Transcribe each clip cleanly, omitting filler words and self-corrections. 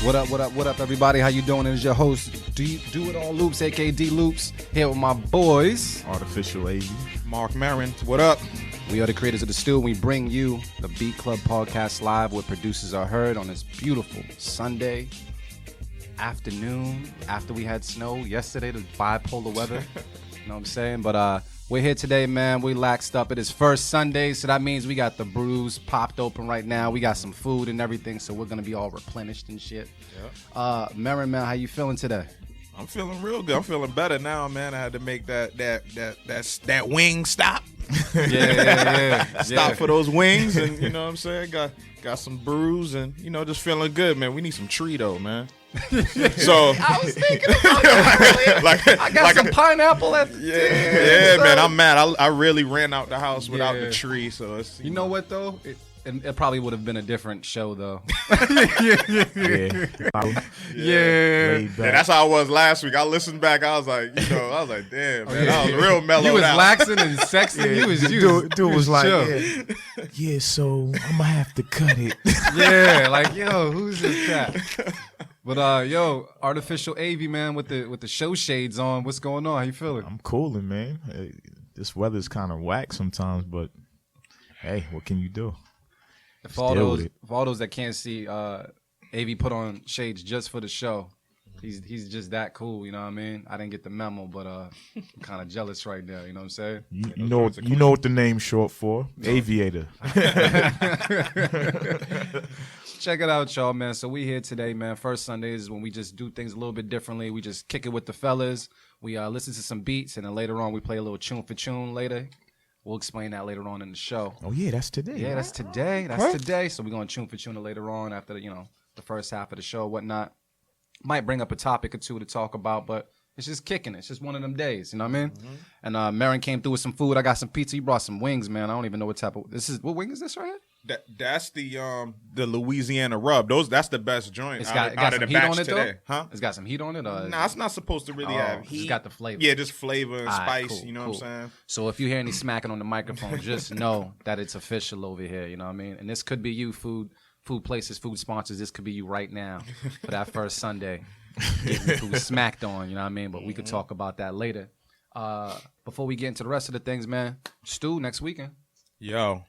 What up, everybody? How you doing? It is your host, Do It All Loops, aka D Loops, here with my boys. Artificial AV. Mark Marin, what up? We are the creators of The Stew, and we bring you the Beat Club podcast live where producers are heard on this beautiful Sunday afternoon after we had snow yesterday, the bipolar weather. You know what I'm saying? But we're here today, man. We laxed up. It is first Sunday, so that means we got the brews popped open right now. We got some food and everything, so we're going to be all replenished and shit. Yeah. Marin, man, how you feeling today? I'm feeling real good. I'm feeling better now, man. I had to make that wing stop. Yeah. Stop for those wings, and you know what I'm saying? Got some brews, and you know, just feeling good, man. We need some tree though, man. So I was thinking about that. I got some pineapple at the yeah, man. I'm mad. I really ran out the house without the tree, so it's you know what though. It probably would have been a different show though. Yeah, that's how I was last week. I listened back. I was like, damn, man, I was real mellow. You was laxing and sexing. Dude was like, yeah, so I'm gonna have to cut it. Yeah, like, yo, who's this cat? But yo, Artificial AV, man, with the show shades on. What's going on? How you feeling? I'm cooling, man. This weather's kind of whack sometimes, but hey, what can you do? For all those that can't see, AV put on shades just for the show. He's just that cool, you know what I mean? I didn't get the memo, but I'm kind of jealous right now, you know what I'm saying? You know what the name's short for? Aviator. Check it out, y'all, man. So we here today, man. First Sundays is when we just do things a little bit differently. We just kick it with the fellas. We listen to some beats, and then later on we play a little tune for tune later. We'll explain that later on in the show. Oh, yeah, that's today. Yeah, that's today. That's today. So we're going to tune for tune later on after, the first half of the show, whatnot. Might bring up a topic or two to talk about, but it's just kicking it. It's just one of them days, you know what I mean? Mm-hmm. And Marin came through with some food. I got some pizza. He brought some wings, man. I don't even know what type of what wing is this right here? That's the Louisiana rub. That's the best joint. It's got out some of the heat batch on it today. though? Huh? It's got some heat on it? Nah, it's not supposed to really have heat. It's got the flavor. Yeah, just flavor and spice, cool, you know what I'm saying? So if you hear any smacking on the microphone, just know that it's official over here, you know what I mean? And this could be you, food places, food sponsors. This could be you right now for that first Sunday. Getting your food smacked on, you know what I mean? But we could talk about that later. Before we get into the rest of the things, man, Stew next weekend. Yo.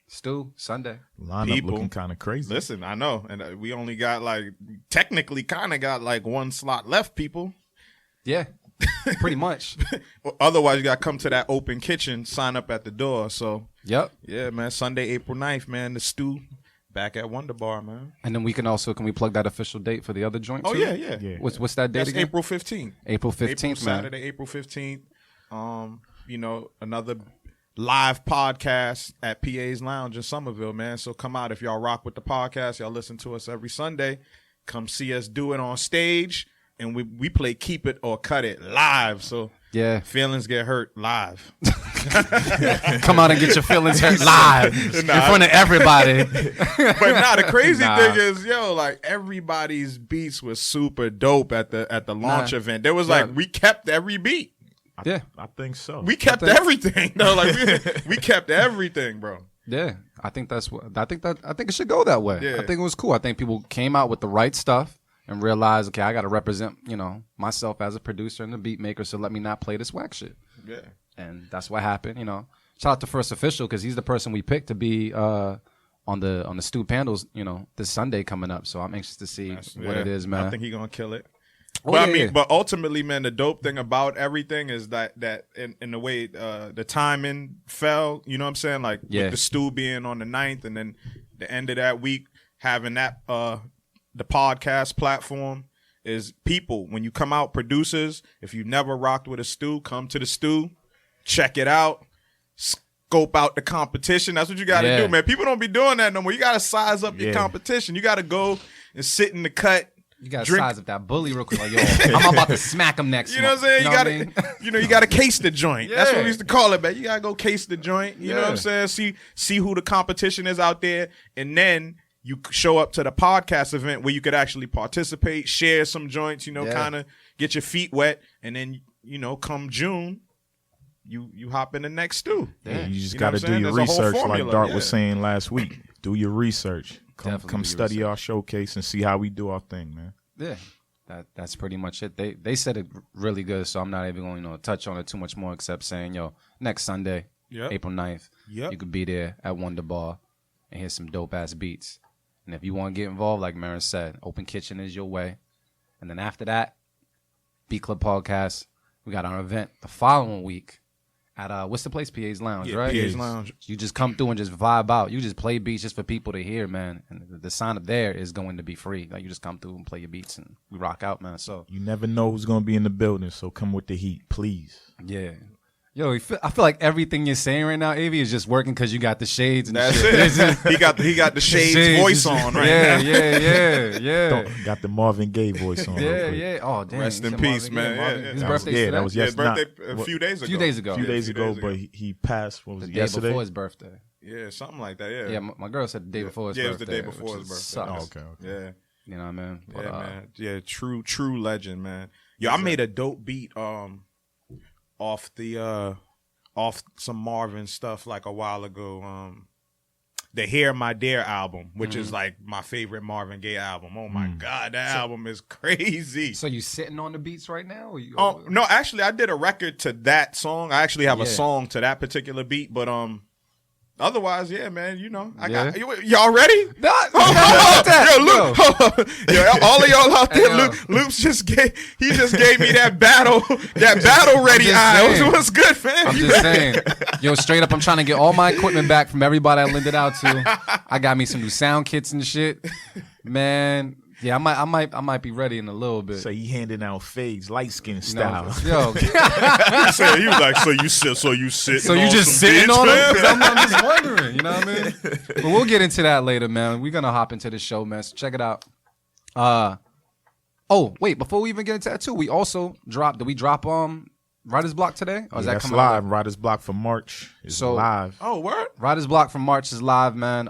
Stew, Sunday. Lineup looking kind of crazy. Listen, I know. And we only got technically kind of got one slot left, people. Yeah, pretty much. Otherwise, you got to come to that open kitchen, sign up at the door. So, yep. Yeah, man, Sunday, April 9th, man, the Stew back at Wonder Bar, man. And then can we plug that official date for the other joint too? Oh, yeah. What's that date That's again? April 15th. April 15th, man. Saturday, April 15th. Another live podcast at PA's Lounge in Somerville, man. So come out if y'all rock with the podcast. Y'all listen to us every Sunday. Come see us do it on stage. And we play Keep It or Cut It live. So yeah, feelings get hurt live. Come out and get your feelings hurt live in front of everybody. But the crazy thing is, everybody's beats was super dope at the launch event. There was we kept every beat. Yeah, I think so. We kept everything. No, we kept everything, bro. Yeah, I think it should go that way. Yeah. I think it was cool. I think people came out with the right stuff and realized, okay, I got to represent, myself as a producer and a beat maker, so let me not play this whack shit. Yeah. And that's what happened, Shout out to First Official because he's the person we picked to be on the Stew Panels, this Sunday coming up. So I'm anxious to see what it is, man. I think he's gonna kill it. But ultimately, man, the dope thing about everything is that in the way the timing fell, you know what I'm saying? With the Stew being on the 9th and then the end of that week having that the podcast platform is people. When you come out, producers, if you've never rocked with a Stew, come to the Stew, check it out, scope out the competition. That's what you got to do, man. People don't be doing that no more. You got to size up your competition. You got to go and sit in the cut. You got to size up that bully real quick. I'm about to smack him next You know what I'm saying? You got to case the joint. Yeah. That's what we used to call it, man. You got to go case the joint. You know what I'm saying? See who the competition is out there. And then you show up to the podcast event where you could actually participate, share some joints, kind of get your feet wet. And then, come June, you hop in the next Stew. Yeah, you just got to do your research like Dart was saying last week. Do your research. Come study our showcase and see how we do our thing, man. Yeah, that's pretty much it. They said it really good, so I'm not even going to touch on it too much more, except saying, next Sunday, April 9th, you could be there at Wonder Bar and hear some dope ass beats. And if you want to get involved, like Marin said, Open Kitchen is your way. And then after that, Beat Club Podcast. We got our event the following week at what's the place? PA's Lounge, right? PA's Lounge. You just come through and just vibe out. You just play beats just for people to hear, man. And the sign up there is going to be free. Like, you just come through and play your beats and we rock out, man. So you never know who's gonna be in the building, so come with the heat, please. Yeah. Yo, I feel like everything you're saying right now, Avi, is just working because you got the shades and That's shit. it. he got the shades voice on right now. Yeah. Got the Marvin Gaye voice on. Yeah. Oh, damn. Rest in peace, man. His birthday. That was yesterday. A few days ago. A few days ago, but he passed. What was the it, day yesterday? before his birthday. Yeah, something like that. Yeah. Yeah, my girl said the day before his birthday. Yeah, it was the day before his birthday. Sucks. Okay. Yeah. You know what I mean? But, man. Yeah, true legend, man. Yo, I made a dope beat off some Marvin stuff like a while ago. The Hear My Dare album, which is like my favorite Marvin Gaye album. Oh my God, that album is crazy. So you sitting on the beats right now? Or you, no, actually I did a record to that song. I actually have a song to that particular beat, but otherwise, yeah, man, I got y'all ready? No, yo, Luke, yo, all of y'all out there, Luke's just gave me that battle ready eyes. What's good, fam? I'm just saying, yo, straight up, I'm trying to get all my equipment back from everybody I lended it out to. I got me some new sound kits and shit, man. Yeah, I might be ready in a little bit. So he handing out fades, light skin style. Yo, he was like, so you sit. So you just sitting on them? I'm just wondering, you know what I mean? But we'll get into that later, man. We're gonna hop into the show, man. So check it out. Oh wait, before we even get into that too, we also dropped. Did we drop Writer's Block today? Or is that coming live? Writer's Block for March is live. Oh, word? Writer's Block for March is live, man.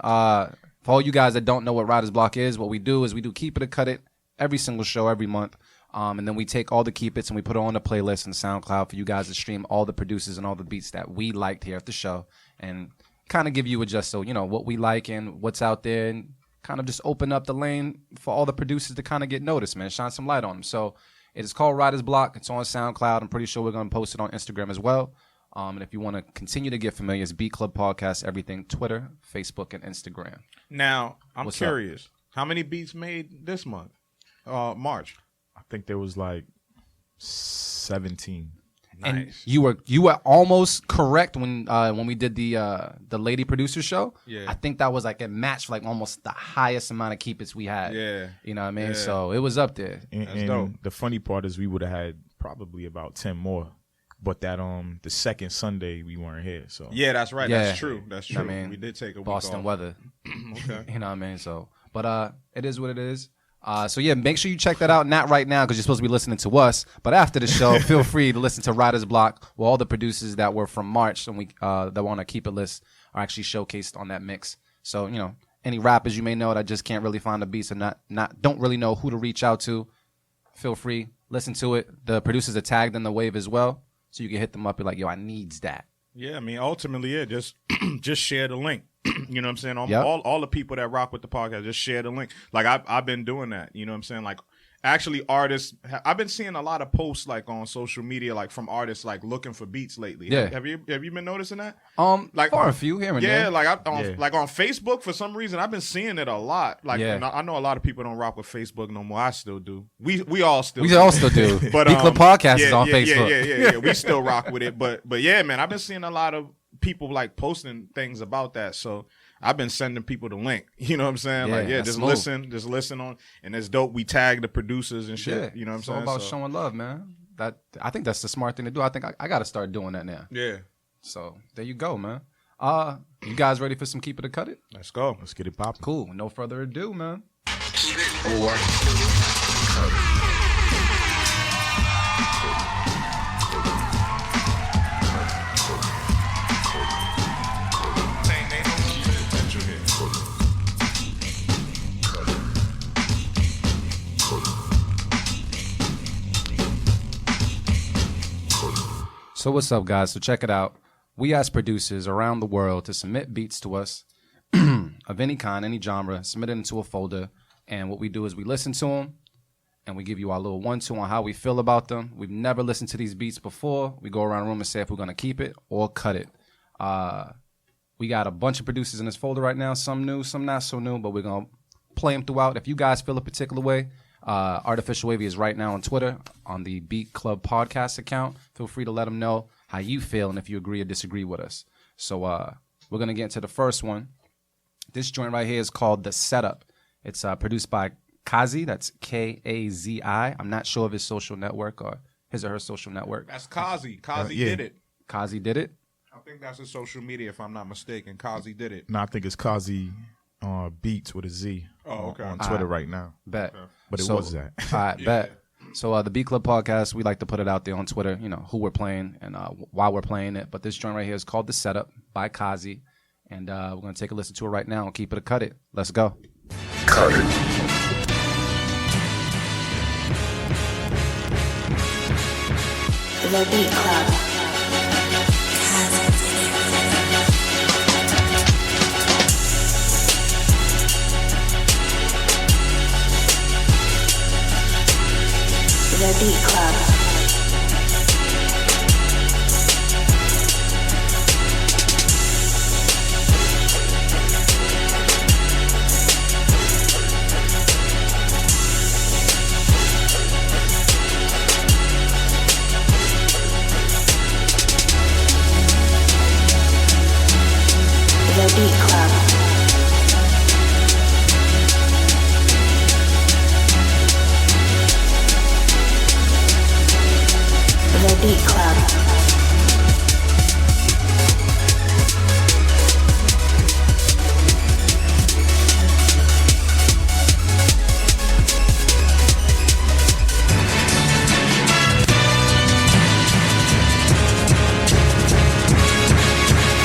For all you guys that don't know what Writer's Block is, what we do is we do Keep It or Cut It every single show every month. And then we take all the Keep It's and we put it on the playlist and SoundCloud for you guys to stream all the producers and all the beats that we liked here at the show and kind of give you what we like and what's out there and kind of just open up the lane for all the producers to kind of get noticed, man. Shine some light on them. So it is called Writer's Block. It's on SoundCloud. I'm pretty sure we're going to post it on Instagram as well. And if you want to continue to get familiar, it's Beat Club Podcast, everything, Twitter, Facebook, and Instagram. Now, I'm curious. How many beats made this month? March. I think there was like 17. Nice. And you were almost correct when we did the lady producer show. Yeah. I think that was like a match for like almost the highest amount of Keep It's we had. Yeah. You know what I mean? Yeah. So it was up there. That's dope. The funny part is we would have had probably about 10 more. But that the second Sunday we weren't here, so yeah, that's right. Yeah. That's true. That's true. I mean, we did take a week Boston off. weather. Okay. You know what I mean? So, but it is what it is. So yeah, make sure you check that out. Not right now because you're supposed to be listening to us, but after the show, feel free to listen to Writer's Block, where all the producers that were from March and we that were on our Keep It list are actually showcased on that mix. So any rappers you may know that just can't really find the beats and don't really know who to reach out to, feel free, listen to it. The producers are tagged in the wave as well. So you can hit them up and be like, yo, I needs that. Yeah, I mean, ultimately, just share the link. You know what I'm saying? Yep. All the people that rock with the podcast, just share the link. Like, I've been doing that. You know what I'm saying? Like, actually, artists, I've been seeing a lot of posts, like, on social media, like, from artists, like, looking for beats lately. Yeah. Have you been noticing that? Like, for a few here and there. Yeah, like, like, on Facebook, for some reason, I've been seeing it a lot. Like, and I know a lot of people don't rock with Facebook no more. I still do. We all still do. We all still do. But Beat Club Podcast is on Facebook. Yeah. We still rock with it. But yeah, man, I've been seeing a lot of people, like, posting things about that. So I've been sending people the link. You know what I'm saying? Just listen on. And it's dope. We tag the producers and shit. You know what I'm saying? It's all about showing love, man. I think that's the smart thing to do. I think I got to start doing that now. Yeah. So there you go, man. You guys ready for some Keep It or Cut It? Let's go. Let's get it popping. Cool. No further ado, man. Keep it or cut it. So what's up, guys? So check it out. We ask producers around the world to submit beats to us. of any kind, any genre, submit it into a folder. And what we do is we listen to them, and we give you our little 1-2 on how we feel about them. We've never listened to these beats before. We go around the room and say if we're going to keep it or cut it. We got a bunch of producers in this folder right now, some new, some not so new, but we're going to play them throughout. If you guys feel a particular way, Artificial Wavy is right now on Twitter on the Beat Club Podcast account. Feel free to let them know how you feel and if you agree or disagree with us. So we're going to get into the first one. This joint right here is called The Setup. It's produced by Kazi. That's Kazi. I'm not sure of his social network or his or her social network. That's Kazi. Kazi did it. Kazi did it? I think that's his social media, if I'm not mistaken. Kazi did it. No, I think it's Kazi Beats with a Z on Twitter right now. Bet. Okay. But it was that. All right, bet. So the Beat Club Podcast, we like to put it out there on Twitter, you know, who we're playing and why we're playing it. But this joint right here is called The Setup by Kazi. And we're going to take a listen to it right now and keep it or cut it. Let's go. Cut it. The Beat Club. The Beat Club. The Beat Club. The Beat Club.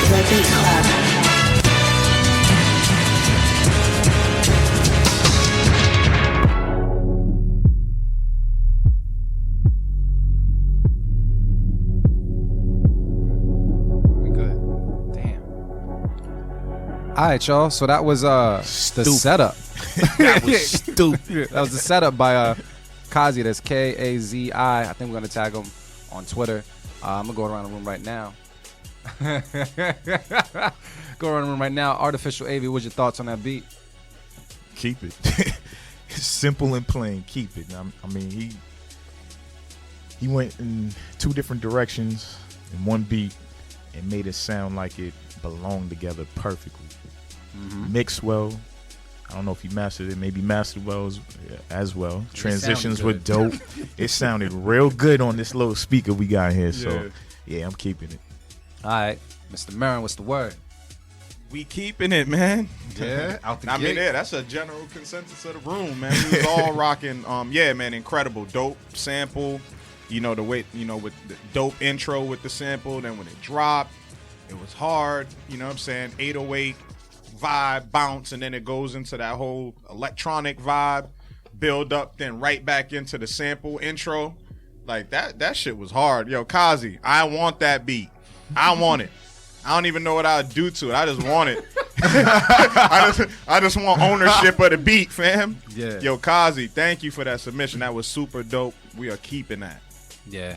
The Beat Club. All right, y'all. So that was the setup. That was stupid. That was the setup by Kazi. That's Kazi. I think we're gonna tag him on Twitter. I'm gonna go around the room right now. Go around the room right now. Artificial Avi, what's your thoughts on that beat? Keep it. It's simple and plain. Keep it. I mean, he went in two different directions in one beat and made it sound like it belonged together perfectly. Mixed well. I don't know if he mastered it. Maybe mastered well as well. Transitions were dope. It sounded real good on this little speaker we got here. So, yeah, I'm keeping it. All right. Mr. Marin, what's the word? We keeping it, man. Yeah, out the I gate. mean, yeah, that's a general consensus of the room, man. We was all rocking. Yeah, man, incredible, dope sample. You know the way, you know, with the dope intro with the sample. Then when it dropped, it was hard. You know what I'm saying? 808 vibe, bounce, and then it goes into that whole electronic vibe, build up, then right back into the sample intro. Like that shit was hard. Yo, Kazi, I want that beat. I want it. I don't even know what I'd do to it. I just want it. I just want ownership of the beat, fam. Yeah. Yo, Kazi, thank you for that submission. That was super dope. We are keeping that. Yeah.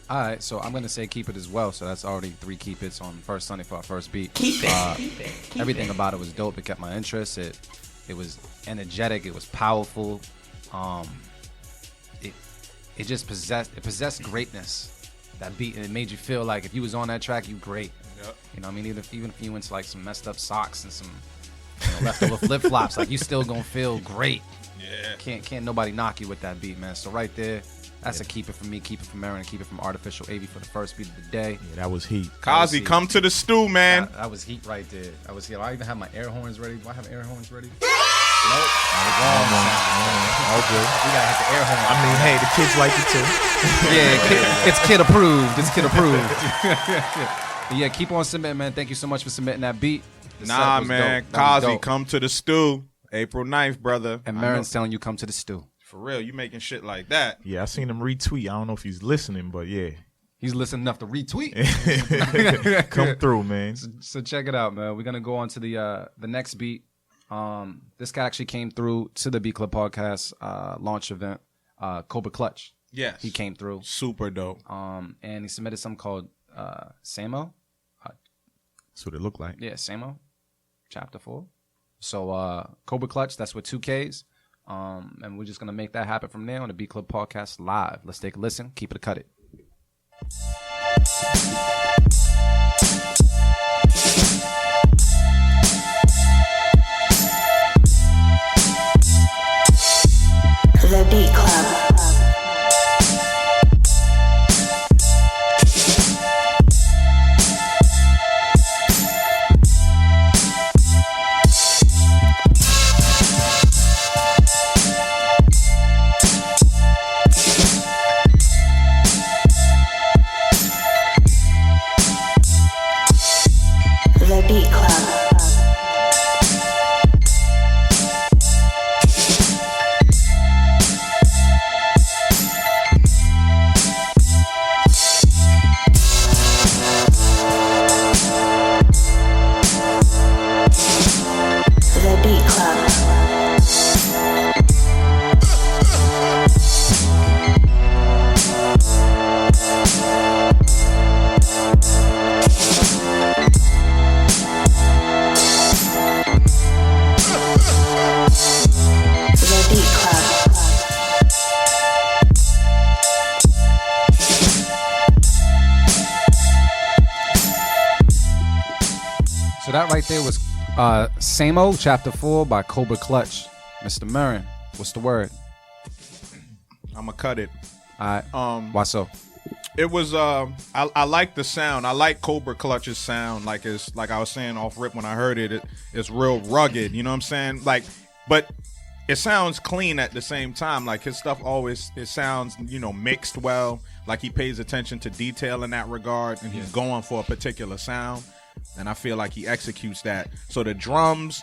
All right, so I'm gonna say keep it as well. So that's already 3 keep it's on First Sunday for our first beat. Keep it. Everything about it was dope. It kept my interest. It was energetic. It was powerful. It just possessed greatness. That beat, and it made you feel like if you was on that track, you great. Yep. You know what I mean? Even if you went to like some messed up socks and some leftover flip flops, like you still gonna feel great. Yeah. Can't nobody knock you with that beat, man. So right there. That's a keep it from me, keep it from Aaron, and keep it from Artificial Avi for the first beat of the day. Yeah, that was heat. Kazi, come to the stew, man. That was heat right there. I was here. I even have my air horns ready. Do I have air horns ready? All good. We gotta hit the air horn. I mean, hey, the kids like it too. It's kid approved. It's kid approved. Yeah, keep on submitting, man. Thank you so much for submitting that beat. The Nah, set was man. dope. That was Kazi, dope. come to the stew. April 9th, brother. And I know- Marin's telling you come to the stew. For real, you making shit like that. Yeah, I seen him retweet. I don't know if he's listening, but yeah. He's listening enough to retweet. Come through, man. So check it out, man. We're gonna go on to the next beat. This guy actually came through to the B Club Podcast launch event. Cobra Clutch. Yes. He came through. Super dope. And he submitted something called Samo. That's what it looked like. Yeah, Samo. Chapter 4. So Cobra Clutch, that's with 2 Ks. And we're just going to make that happen from there on the B Club Podcast live. Let's take a listen. Keep it or cut it. The Beat Club. The Beat Club. The Beat Club. The Beat Club. So that right there was Samo, Chapter 4 by Cobra Clutch. Mr. Murrin, what's the word? I'm gonna cut it. All right. Why so? It was I like the sound. I like Cobra Clutch's sound. Like it's like I was saying off rip when I heard it. It's real rugged. You know what I'm saying? Like, but it sounds clean at the same time. Like his stuff always it sounds mixed well. Like he pays attention to detail in that regard, and he's going for a particular sound. And I feel like he executes that. So the drums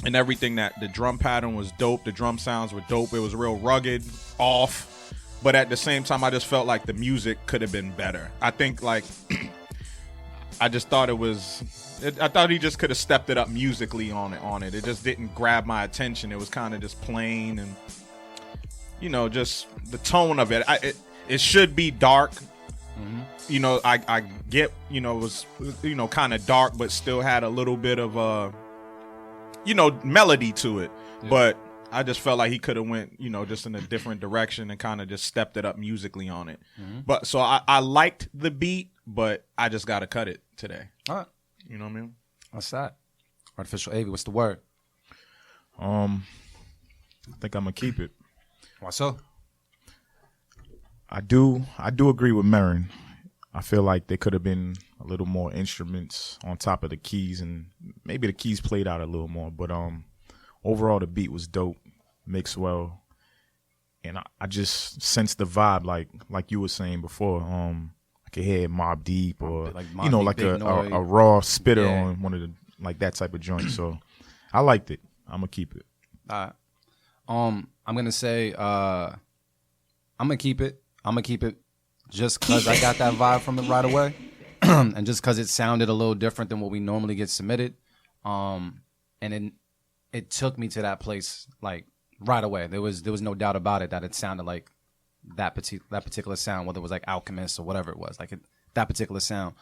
and everything, that the drum pattern was dope. The drum sounds were dope. It was real rugged, off. But at the same time, I just felt like the music could have been better. I think like I just thought I thought he just could have stepped it up musically on it. It just didn't grab my attention. It was kind of just plain and just the tone of it. It should be dark. Mm-hmm. I get, it was, kind of dark, but still had a little bit of melody to it. Yeah. But I just felt like he could have went, just in a different direction and kind of just stepped it up musically on it. Mm-hmm. But so I liked the beat, but I just got to cut it today. All right. You know what I mean? What's that? Artificial Avy, what's the word? I think I'm gonna keep it. Why so? I do agree with Marin. I feel like there could have been a little more instruments on top of the keys, and maybe the keys played out a little more. But overall, the beat was dope, mixed well, and I just sensed the vibe, like you were saying before. I could hear Mobb Deep or like a raw spitter on one of the like that type of joint. So I liked it. I'm gonna keep it. All right. I'm gonna say I'm gonna keep it. I'm gonna keep it just because I got that vibe from it right away, and just because it sounded a little different than what we normally get submitted. And it took me to that place like right away. There was no doubt about it that it sounded like that particular sound, whether it was like Alchemist or whatever it was, that particular sound.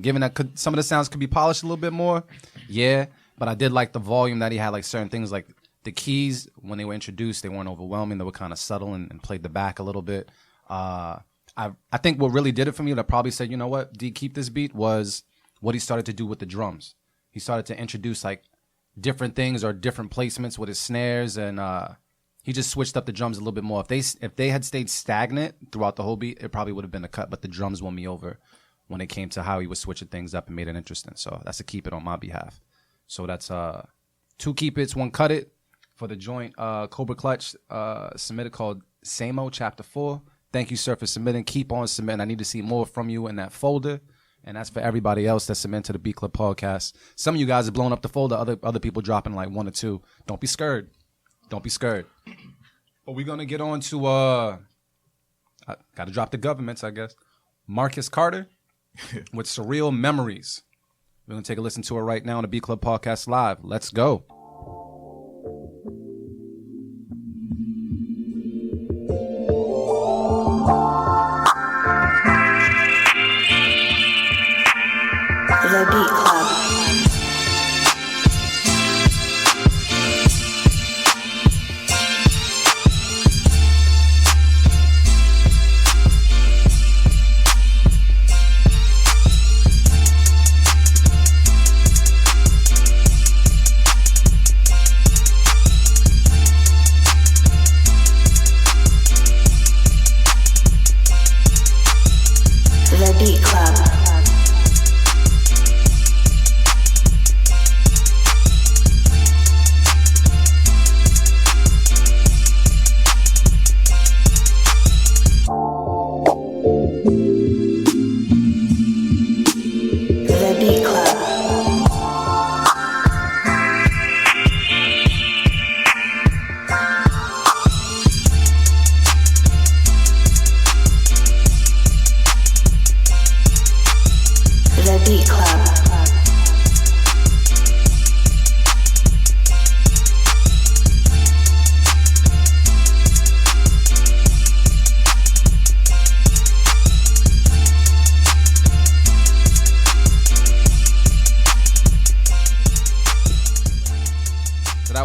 Given that some of the sounds could be polished a little bit more, yeah, but I did like the volume that he had. Like certain things, like the keys when they were introduced, they weren't overwhelming. They were kind of subtle and played the back a little bit. I think what really did it for me, that probably said, you know what, D, keep this beat, was what he started to do with the drums. He started to introduce like different things or different placements with his snares, and he just switched up the drums a little bit more. If they had stayed stagnant throughout the whole beat, it probably would have been a cut, but the drums won me over when it came to how he was switching things up and made it interesting. So that's a keep it on my behalf. So that's 2 keep it's, 1 cut it for the joint Cobra Clutch submitted called Samo Chapter 4. Thank you, sir, for submitting. Keep on submitting. I need to see more from you in that folder. And that's for everybody else that's submitting to the B Club podcast. Some of you guys are blowing up the folder. Other people dropping like 1 or 2. Don't be scared. Don't be scared. But we're going to get on to, I got to drop the governments, I guess. Marcus Carter with Surreal Memories. We're going to take a listen to it right now on the B Club podcast live. Let's go.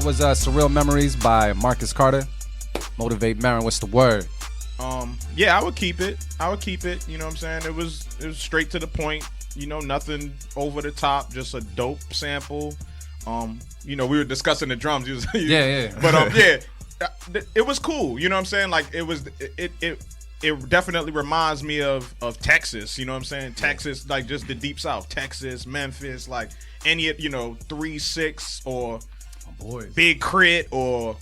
was Surreal Memories by Marcus Carter. Motivate Marin, what's the word? Yeah, I would keep it. You know what I'm saying? It was straight to the point. You know, nothing over the top, just a dope sample. You know, we were discussing the drums. Yeah. But yeah, it was cool. You know what I'm saying? Like it definitely reminds me of Texas. You know what I'm saying? Texas, like just the deep south. Texas, Memphis, like any 3-6 or Big Crit or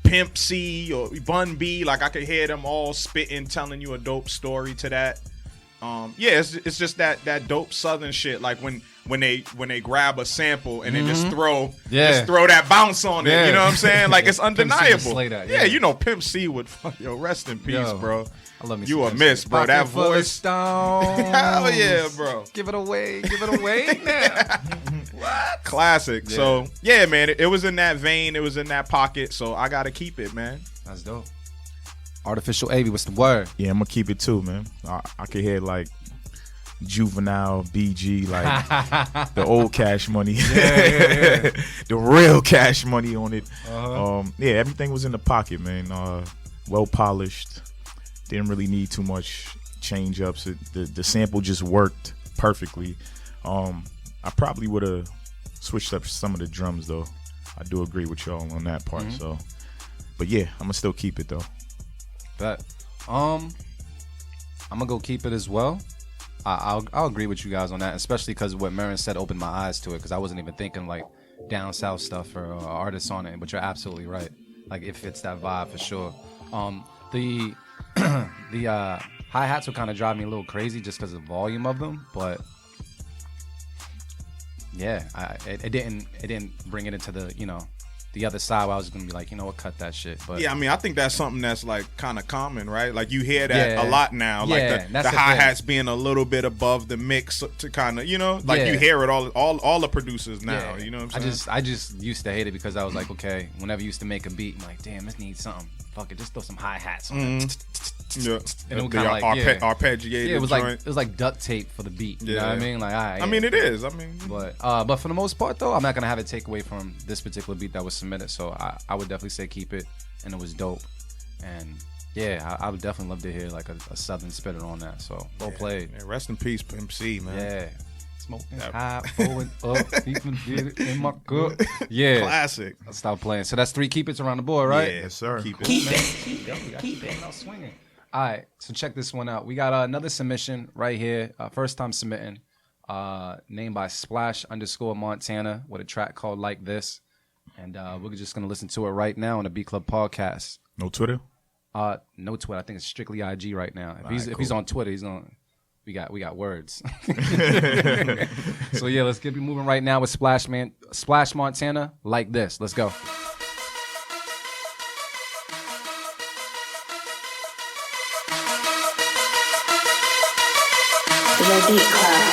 Pimp C or Bun B. Like I could hear them all spitting, telling you a dope story to that. Yeah, it's just that dope Southern shit. Like when they grab a sample and then just throw that bounce on it. You know what I'm saying? Like it's undeniable. Yeah, you know Pimp C would rest in peace, bro. I love me. You a miss, bro. That voice. Hell yeah, bro. Give it away now. What? Classic. Yeah. So yeah, man, it was in that vein. It was in that pocket. So I gotta keep it, man. That's dope. Artificial AV, what's the word? Yeah, I'm gonna keep it too, man. I could hear like Juvenile, BG, like the old Cash Money, the real Cash Money on it. Yeah, everything was in the pocket, man. Well polished. Didn't really need too much change ups. The sample just worked perfectly. I probably would have switched up some of the drums though. I do agree with y'all on that part. So, but yeah, I'm gonna still keep it though. Bet. I'm gonna go keep it as well. I'll agree with you guys on that, especially because what Marin said opened my eyes to it, because I wasn't even thinking like down south stuff or artists on it. But you're absolutely right. Like it fits that vibe for sure. The hi-hats would kind of drive me a little crazy just because of the volume of them, but yeah, it didn't bring it into the other side where I was gonna be like, you know what, cut that shit. But yeah, I mean, I think that's something that's like kind of common, right? Like you hear that a lot now, like the hi-hats being a little bit above the mix to kind of, you hear it all the producers now. You know what I'm saying? I just used to hate it because I was like, okay, whenever you used to make a beat, I'm like, damn, this needs something. Fuck it, just throw some hi-hats on it. Yeah, and it was kind of like arpeggiated. Yeah, it was like duct tape for the beat. You know what I mean? Like, I mean, it is. I mean, but for the most part though, I'm not gonna have it take away from this particular beat that was submitted. So I would definitely say keep it, and it was dope. And yeah, I would definitely love to hear like a southern spitter on that. So well played. Yeah, rest in peace, Pimp C, man. Yeah. Smoking high, going up, even did it in my cup. Yeah. Classic. I'll stop playing. So that's 3 keep it's around the board, right? Yeah, yes, sir. Keep it. Swinging. All right, so check this one out. We got another submission right here. First time submitting. Named by Splash_Montana with a track called Like This. And we're just going to listen to it right now on the Beat Club podcast. No Twitter? No Twitter. I think it's strictly IG right now. If he's on Twitter, he's on... We got words. So yeah, let's get moving right now with Splash Montana, Like This. Let's go. The Beat Club.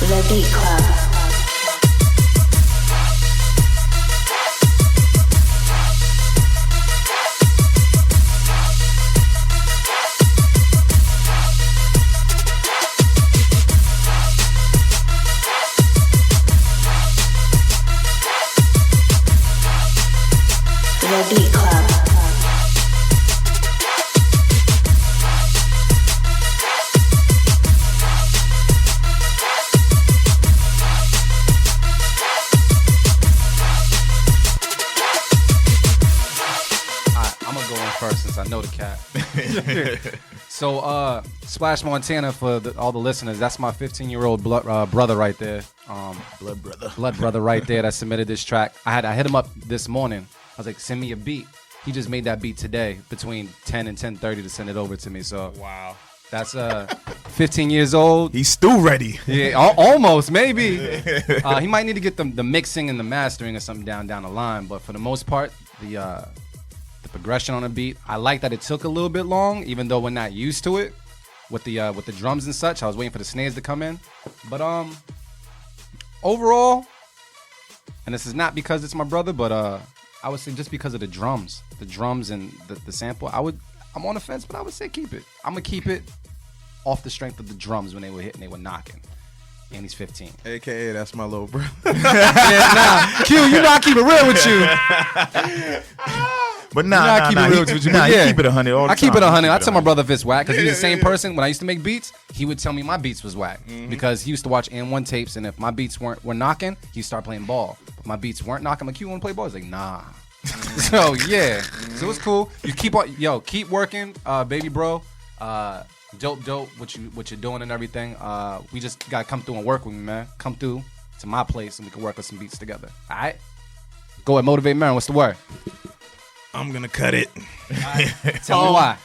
The Beat Club. The Beat Club. First, since I know the cat. So Splash Montana, for all the listeners, that's my 15-year-old brother right there. Blood brother right there that submitted this track. I hit him up this morning. I was like, send me a beat. He just made that beat today between 10 and 10:30 to send it over to me. So wow, that's 15 years old. He's still ready. Yeah, almost, maybe. He might need to get the mixing and the mastering or something down the line. But for the most part, the progression on the beat, I like that it took a little bit long, even though we're not used to it. with the drums and such. I was waiting for the snares to come in, but overall, and this is not because it's my brother, but I would say just because of the drums and the sample. I'm on the fence, but I would say keep it. I'm gonna keep it off the strength of the drums when they were hitting, they were knocking. And he's 15. AKA, that's my little brother. Yeah, nah. Q, you know I keep it real with you. But nah, keep it real with you. Nah, you keep it 100 all the time. I keep it 100. I tell my brother if it's whack, because he's the same person. When I used to make beats, he would tell me my beats was whack. Because he used to watch N1 tapes, and if my beats were knocking, he'd start playing ball. If my beats weren't knocking, I'm like, you want to play ball? He's like, nah. So, yeah. So it's cool. You keep working, baby bro. Dope what you're doing and everything. We just gotta come through and work with me, man. Come through to my place and we can work on some beats together. All right? Go ahead, motivate Marin. What's the word? I'm gonna cut it. Tell me why.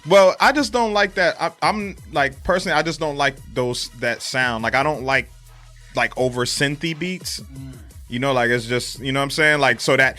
Well, I just don't like that. I'm like, personally, I just don't like that sound. Like, I don't like over synthy beats. You know, like, it's just, you know what I'm saying? Like, so that,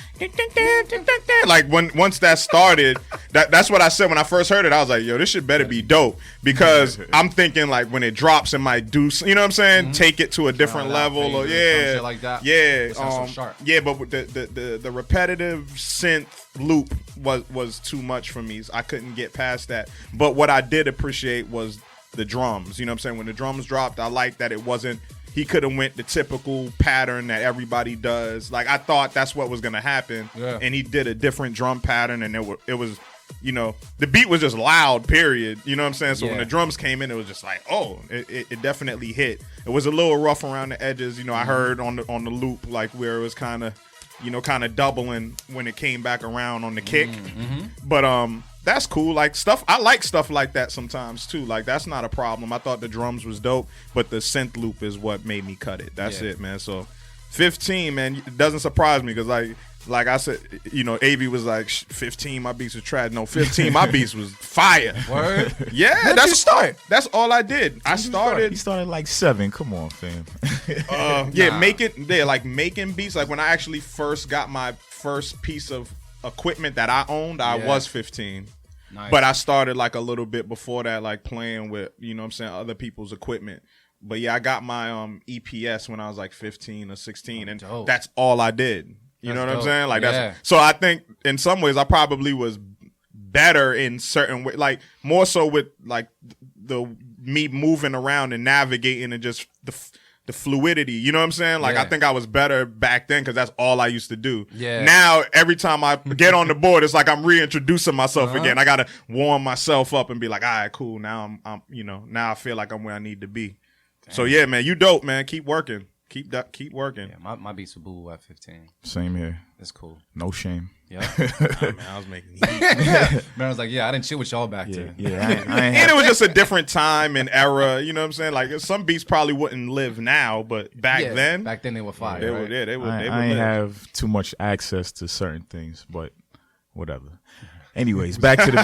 like, once that started, that's what I said when I first heard it. I was like, yo, this shit better be dope. Because I'm thinking, like, when it drops, it might do, you know what I'm saying? Take it to a different level. Or, yeah. Like that. Yeah. So sharp. Yeah, but the repetitive synth loop was too much for me. So I couldn't get past that. But what I did appreciate was the drums. You know what I'm saying? When the drums dropped, I liked that it wasn't, he could have went the typical pattern that everybody does. Like, I thought that's what was going to happen. Yeah. And he did a different drum pattern, and it was, you know, the beat was just loud, period. You know what I'm saying? So when the drums came in, it was just like, oh, it definitely hit. It was a little rough around the edges. You know, I heard on the loop, like, where it was kind of doubling when it came back around on the kick. But that's cool. Like, I like stuff like that sometimes too. Like, that's not a problem. I thought the drums was dope, but the synth loop is what made me cut it. That's it, man. So 15, man, it doesn't surprise me because like I said, you know, AV was like 15, my beats was trash. No, 15, my beats was fire. Word? Yeah, When did you start? That's all I did. He started like 7. Come on, fam. Making beats. Like, when I actually first got my first piece of equipment that I owned, I was 15. Nice. But I started like a little bit before that, like playing with, you know what I'm saying, other people's equipment. But yeah, I got my EPS when I was like 15 or 16, and that's all I did. You know what I'm saying? Like, so I think in some ways I probably was better in certain ways, like more so with like me moving around and navigating and just the fluidity, you know what I'm saying? Like, I think I was better back then because that's all I used to do. Yeah. Now, every time I get on the board, it's like I'm reintroducing myself again. I got to warm myself up and be like, all right, cool. Now I'm now I feel like I'm where I need to be. Damn. So, yeah, man, you dope, man. Keep working. Keep working. Yeah, my beats were boo at 15. Same here. That's cool. No shame. Yeah. Man, I was making heat. Man, I was like, I didn't chill with y'all back then. Yeah, and it was just a different time and era. You know what I'm saying? Like, some beats probably wouldn't live now, but back then they were fire. They right? They would. I ain't have too much access to certain things, but whatever. Anyways, back to the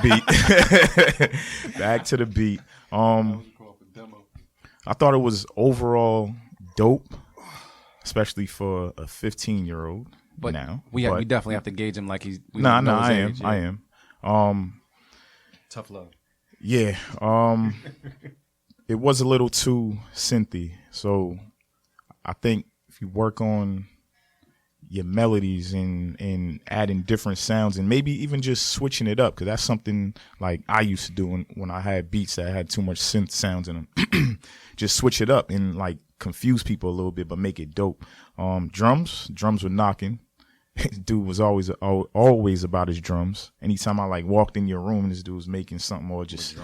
beat. Back to the beat. I thought it was overall dope, especially for a 15-year-old. But now we definitely have to gauge him like he's. I am. Tough love. Yeah. It was a little too synthy, so I think if you work on your melodies and adding different sounds and maybe even just switching it up, because that's something like I used to do when I had beats that had too much synth sounds in them. Just switch it up and like confuse people a little bit, but make it dope. Drums were knocking. Dude was always about his drums. Anytime I like walked in your room, this dude was making something or just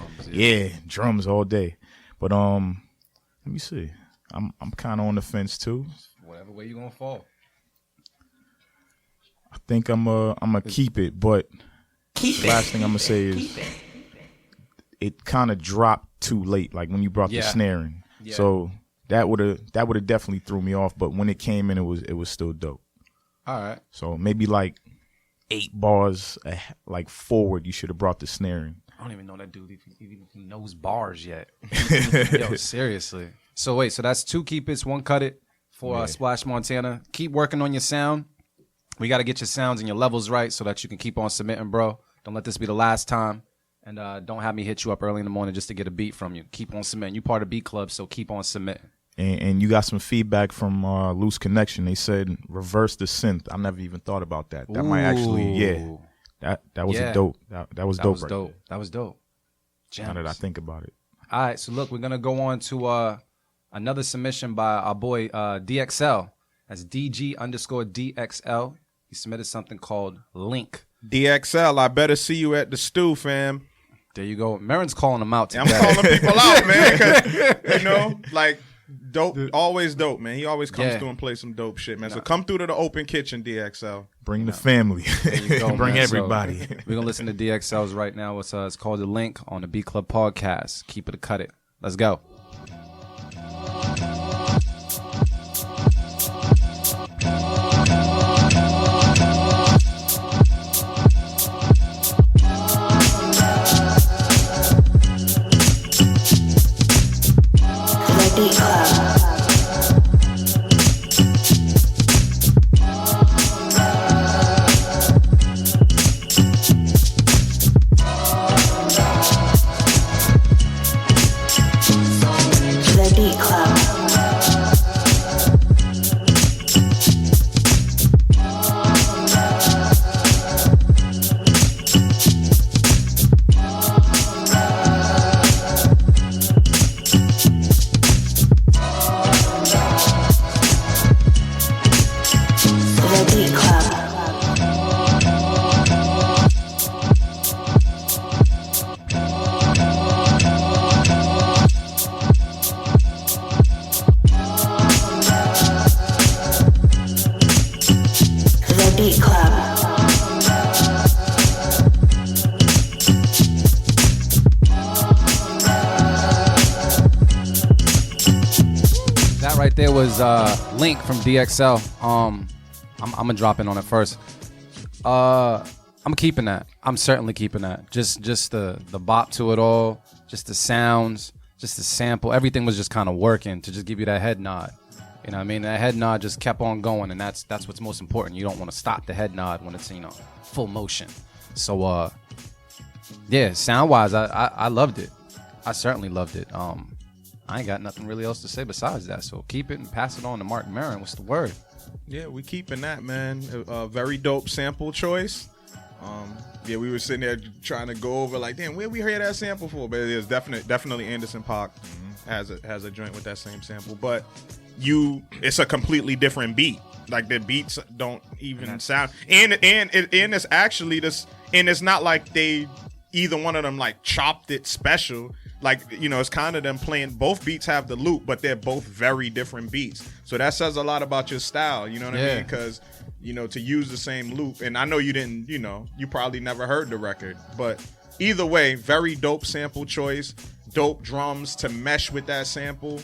drums all day. But let me see. I'm kind of on the fence too. Whatever way you gonna fall. I think I'm gonna keep it, but last thing I'm gonna say is it kind of dropped too late, like when you brought the snaring. Yeah. So that would have definitely threw me off. But when it came in, it was still dope. All right. So maybe like 8 bars like forward, you should have brought the snaring. I don't even know that dude even knows bars yet. Yo, seriously. So wait, so that's 2 keep it's, 1 cut it for Splash Montana. Keep working on your sound. We got to get your sounds and your levels right so that you can keep on submitting, bro. Don't let this be the last time. And don't have me hit you up early in the morning just to get a beat from you. Keep on submitting. You part of Beat Club, so keep on submitting. And you got some feedback from Loose Connection. They said reverse the synth. I never even thought about that. That might actually, that was a dope. That was dope. That was dope. Gems. Now that I think about it. All right, so look, we're gonna go on to another submission by our boy DXL. That's DG_DXL. He submitted something called Link. DXL, I better see you at the stew, fam. There you go. Marin's calling him out today. I'm calling people out, man. 'Cause, you know, like dope, always dope, man. He always comes through and plays some dope shit, man. So come through to the open kitchen, DXL. Bring the family. There you go, Bring man. everybody. So we're gonna listen to DXL's right now. It's called The Link on the Beat Club podcast. Keep it or cut it. Let's go. Beat Club. The Beat Club. The Beat Club. The Beat Club. That right there was Link from DXL. I'm gonna drop in on it first. I'm keeping that. I'm certainly keeping that. Just the bop to it all, just the sounds, just the sample. Everything was just kind of working to just give you that head nod. You know what I mean? That head nod just kept on going, and that's what's most important. You don't want to stop the head nod when it's, full motion. So yeah, sound wise, I loved it. I certainly loved it. I ain't got nothing really else to say besides that. So keep it and pass it on to Mark Maron. What's the word? Yeah, we keeping that, man. Very dope sample choice. Yeah, we were sitting there trying to go over like, damn, where we hear that sample for? But it is definitely Anderson .Paak has a joint with that same sample. But it's a completely different beat. Like the beats don't even sound, and it's actually this, and it's not like they either one of them like chopped it special. Like, it's kind of them playing, both beats have the loop, but they're both very different beats. So that says a lot about your style, you know what I mean? Because, to use the same loop, and I know you didn't, you probably never heard the record, but either way, very dope sample choice, dope drums to mesh with that sample,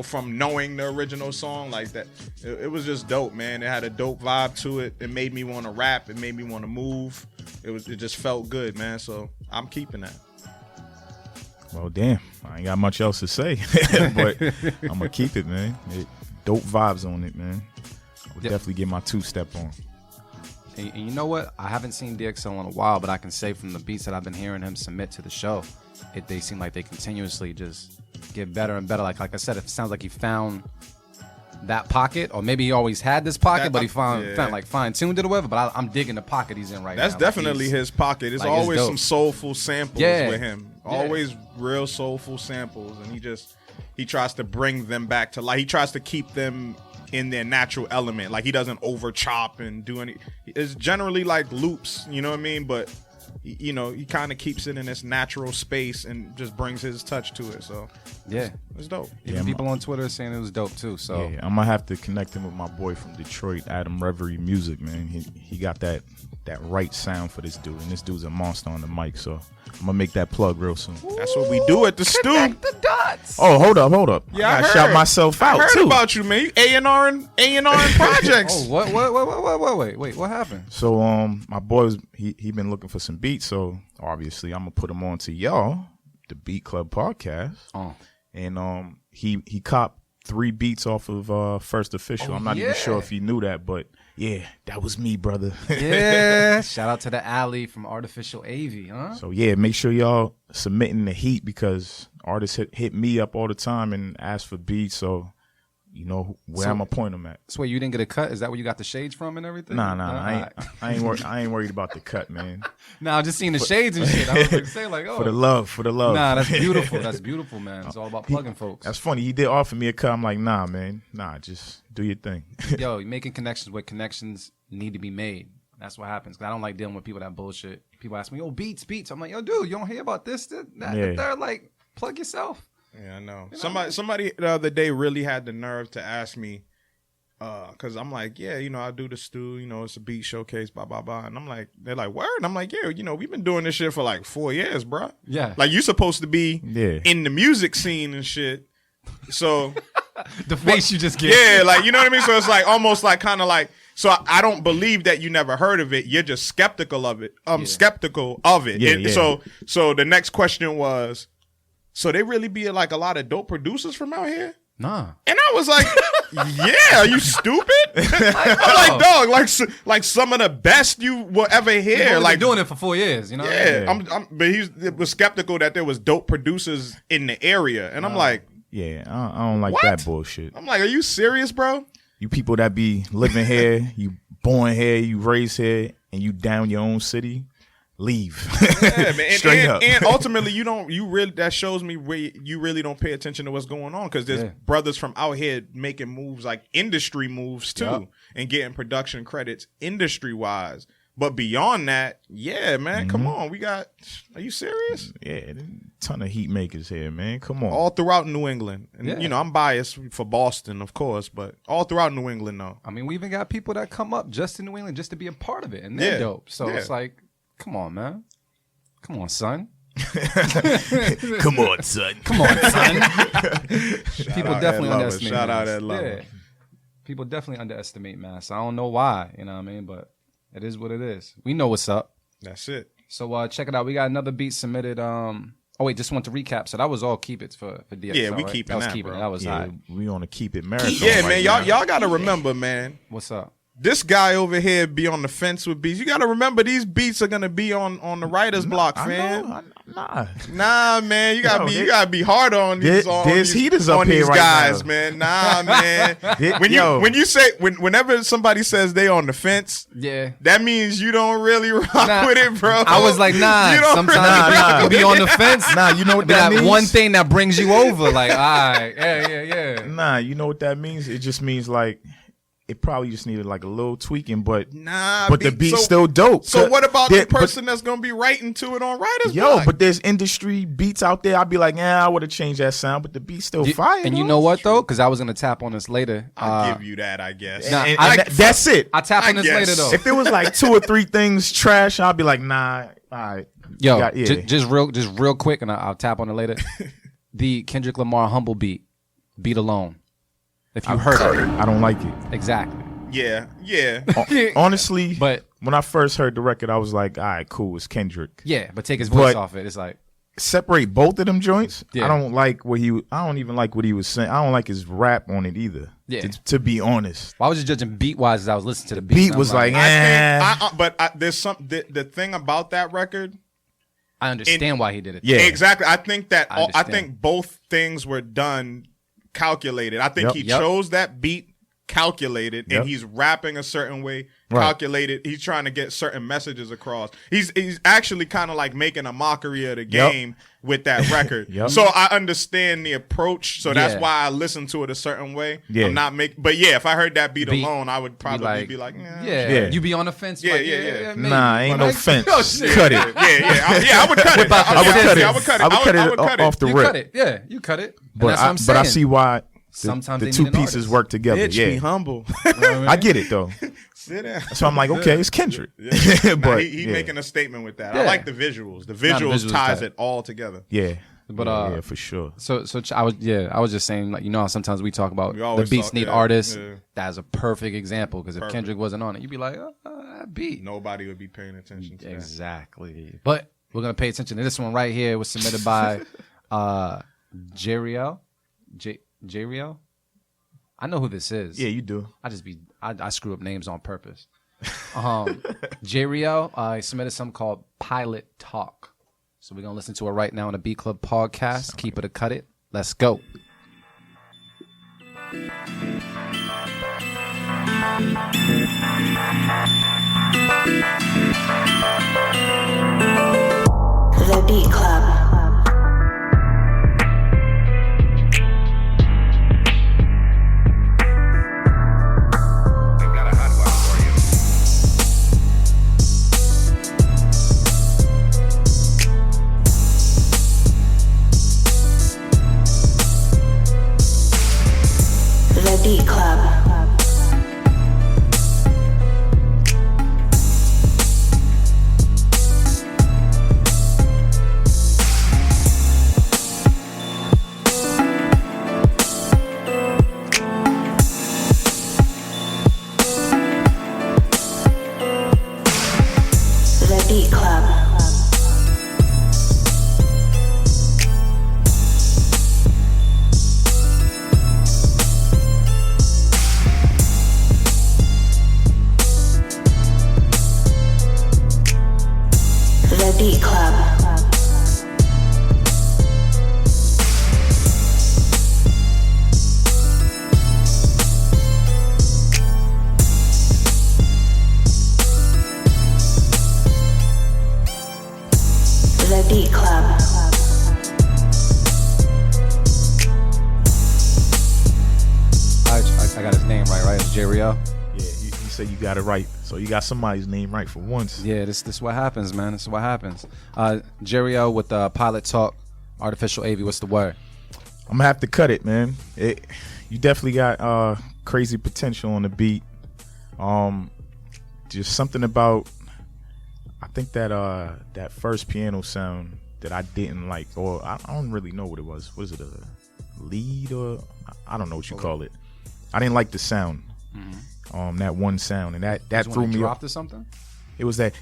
from knowing the original song like that. It was just dope, man. It had a dope vibe to it. It made me want to rap. It made me want to move. It just felt good, man. So I'm keeping that. Well, damn, I ain't got much else to say, but I'm gonna keep it, man. Dope vibes on it, man. I would definitely get my two-step on. And you know what? I haven't seen DXL in a while, but I can say from the beats that I've been hearing him submit to the show, they seem like they continuously just get better and better. Like I said, it sounds like he found that pocket, or maybe he always had this pocket, but he found like fine-tuned it or whatever. But I'm digging the pocket he's in right now. That's definitely his pocket. It's always some soulful samples with him. Always real soulful samples, and he tries to bring them back to life. He tries to keep them in their natural element. Like he doesn't over chop and do any. It's generally like loops, you know what I mean? But he kind of keeps it in this natural space and just brings his touch to it. So it's dope. Even people on Twitter are saying it was dope too. So I'm gonna have to connect him with my boy from Detroit, Adam Reverie Music, man. He got that right sound for this dude, and this dude's a monster on the mic. So I'm gonna make that plug real soon. That's what we do at the stew. Connect the dots. Oh, hold up. Yeah, I gotta shout myself out I heard too. about you, man. A&R and projects. Oh, wait, what happened? So my boy was he been looking for some beats, so obviously I'm gonna put him on to y'all, the Beat Club podcast. Oh. And he copped 3 beats off of First Official. I'm not even sure if you knew that, but yeah, that was me, brother. Yeah. Shout out to the alley from Artificial AV, huh? So yeah, make sure y'all submitting the heat because artists hit me up all the time and ask for beats. So you know where I'm gonna point them at. So wait, you didn't get a cut? Is that where you got the shades from and everything? Nah, I ain't worried about the cut, man. Nah, I just seen the shades and shit. I was like, say like, oh, For the love. Nah, that's beautiful. That's beautiful, man. It's all about plugging folks. That's funny. He did offer me a cut. I'm like, nah, man. Nah, just do your thing. Yo, you're making connections where connections need to be made. That's what happens. Cause I don't like dealing with people that bullshit. People ask me, yo, beats. I'm like, yo, dude, you don't hear about this, that, the third. Like, plug yourself. Yeah, I know. Somebody the other day really had the nerve to ask me, because I'm like, yeah, you know, I do the stew, you know, it's a beat showcase, blah, blah, blah. And I'm like, they're like, word? And I'm like, yeah, you know, we've been doing this shit for like 4 years, bro. Yeah. Like, you supposed to be in the music scene and shit. So. The face you just get. Yeah, like, you know what I mean? So it's like almost like kind of like, so I don't believe that you never heard of it. You're just skeptical of it. Skeptical of it. Yeah, And yeah. So the next question was, so they really be like a lot of dope producers from out here? Nah. And I was like, yeah, are you stupid? I'm like, dog, like some of the best you will ever hear. Like doing it for 4 years, you know? Yeah. But he was skeptical that there was dope producers in the area. And I'm like, Yeah, I don't like What? that bullshit. I'm like, are you serious, bro? You people that be living here, you born here, you raised here, and you down your own city, leave. Yeah, man. Straight up. And ultimately, that shows me where you really don't pay attention to what's going on because there's brothers from out here making moves like industry moves too and getting production credits industry wise. But beyond that, yeah, man, come on. Are you serious? Yeah, ton of heat makers here, man. Come on. All throughout New England. And, you know, I'm biased for Boston, of course, but all throughout New England, though. I mean, we even got people that come up just in New England just to be a part of it, and they're dope. So it's like, come on, man. Come on, son. Come on, son. Come on, son. People definitely underestimate. Shout out Mass. that love. Yeah. People definitely underestimate Mass. I don't know why, you know what I mean? But it is what it is. We know what's up. That's it. So check it out. We got another beat submitted. Oh wait, just want to recap. So that was all keep it for DXL. Yeah, we right? keeping that. Was that, keeping bro. it. That was high. We on a keep it marathon. Yeah, right man, now. y'all got to remember, man. What's up? This guy over here be on the fence with beats. You got to remember these beats are gonna be on the writer's block, fam. Nah, man, you gotta be hard on these. There's heaters up on here these right guys, now. man. Nah, man. Whenever somebody says they on the fence, that means you don't really rock with it, bro. I was like, nah. You don't Sometimes you can be on the fence. Nah, you know what that means? One thing that brings you over, like, all right, yeah. Nah, you know what that means? It just means like it probably just needed like a little tweaking, but the beat's still dope. So what about the person that's gonna be writing to it on writer's block? But there's industry beats out there. I'd be like, I would have changed that sound, but the beat's still fire. And you know what though? Because I was gonna tap on this later. I'll give you that, I guess. And that's it. I tap on this later though. If there was like 2 or 3 things trash, I'd be like, nah, all right. Yo, just real quick, and I'll tap on it later. The Kendrick Lamar Humble beat Alone. If you heard it, I don't like it. Exactly. Yeah. Honestly, but when I first heard the record, I was like, all right, cool, it's Kendrick. Yeah, but take his voice off it. It's like separate both of them joints. Yeah. I don't even like what he was saying. I don't like his rap on it either. Yeah. To be honest. Well, I was just judging beat wise as I was listening to the beat. Beat was like, there's the thing about that record. I understand why he did it. Yeah, exactly. I think I think both things were done calculated. I think he chose that beat calculated, and he's rapping a certain way calculated. He's trying to get certain messages across. He's actually kind of like making a mockery of the game with that record. So I understand the approach. So that's why I listen to it a certain way. I'm not but if I heard that beat alone, I would probably be like, you be on the fence. Yeah. Nah, ain't no fence. Cut it. I would cut it. I would cut it off the rip. You cut it. But I see why. Sometimes the 2 pieces work together. Bitch, be humble. I get it though. Sit down. So I'm like, okay, it's Kendrick. But he making a statement with that. I like the visuals. The visuals ties it all together. Yeah. But yeah, for sure. So I was just saying, like, you know how sometimes we talk about the beats need artists. That's a perfect example because if Kendrick wasn't on it, you'd be like, that beat. Nobody would be paying attention to exactly. But we're gonna pay attention to this one right here. It was submitted by Jariel. Jariel? I know who this is. Yeah, you do. I screw up names on purpose. J-Rio, he submitted something called Pilot Talk. So we're going to listen to it right now on the Beat Club podcast. Keep it or cut it. Let's go. The Beat Club. The Beat Club. The Beat Club. The Beat Club. The Beat Club. I got his name right? It's J-Rio. Yeah, you say you got it right. So you got somebody's name right for once. Yeah, this is what happens, man. This is what happens. J-Rio with Pilot Talk, Artificial AV. What's the word? I'm gonna have to cut it, man. You definitely got crazy potential on the beat. Just something about, I think that first piano sound that I didn't like, or I don't really know what it was. What is it, a lead, or I don't know what you call it. I didn't like the sound. Mm-hmm. That one sound, and that threw me dropped off. or something. It was that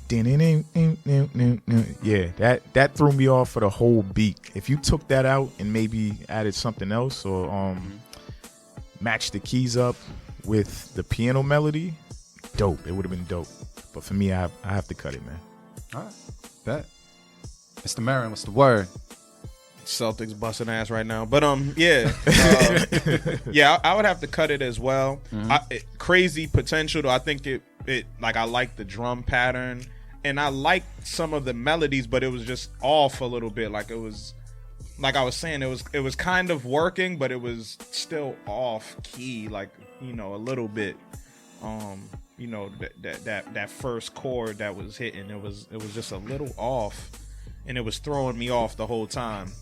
yeah, that threw me off for the whole beat. If you took that out and maybe added something else, or matched the keys up with the piano melody, dope. It would have been dope. But for me, I have to cut it, man. All right, bet. Mr. Marin, what's the word? Celtics busting ass right now, but yeah, yeah, I would have to cut it as well. Crazy potential though. I think it like, I like the drum pattern and I like some of the melodies, but it was just off a little bit. Like, it was, like I was saying, it was kind of working, but it was still off key, like, you know, a little bit. You know, that first chord that was hitting, it was just a little off, and it was throwing me off the whole time.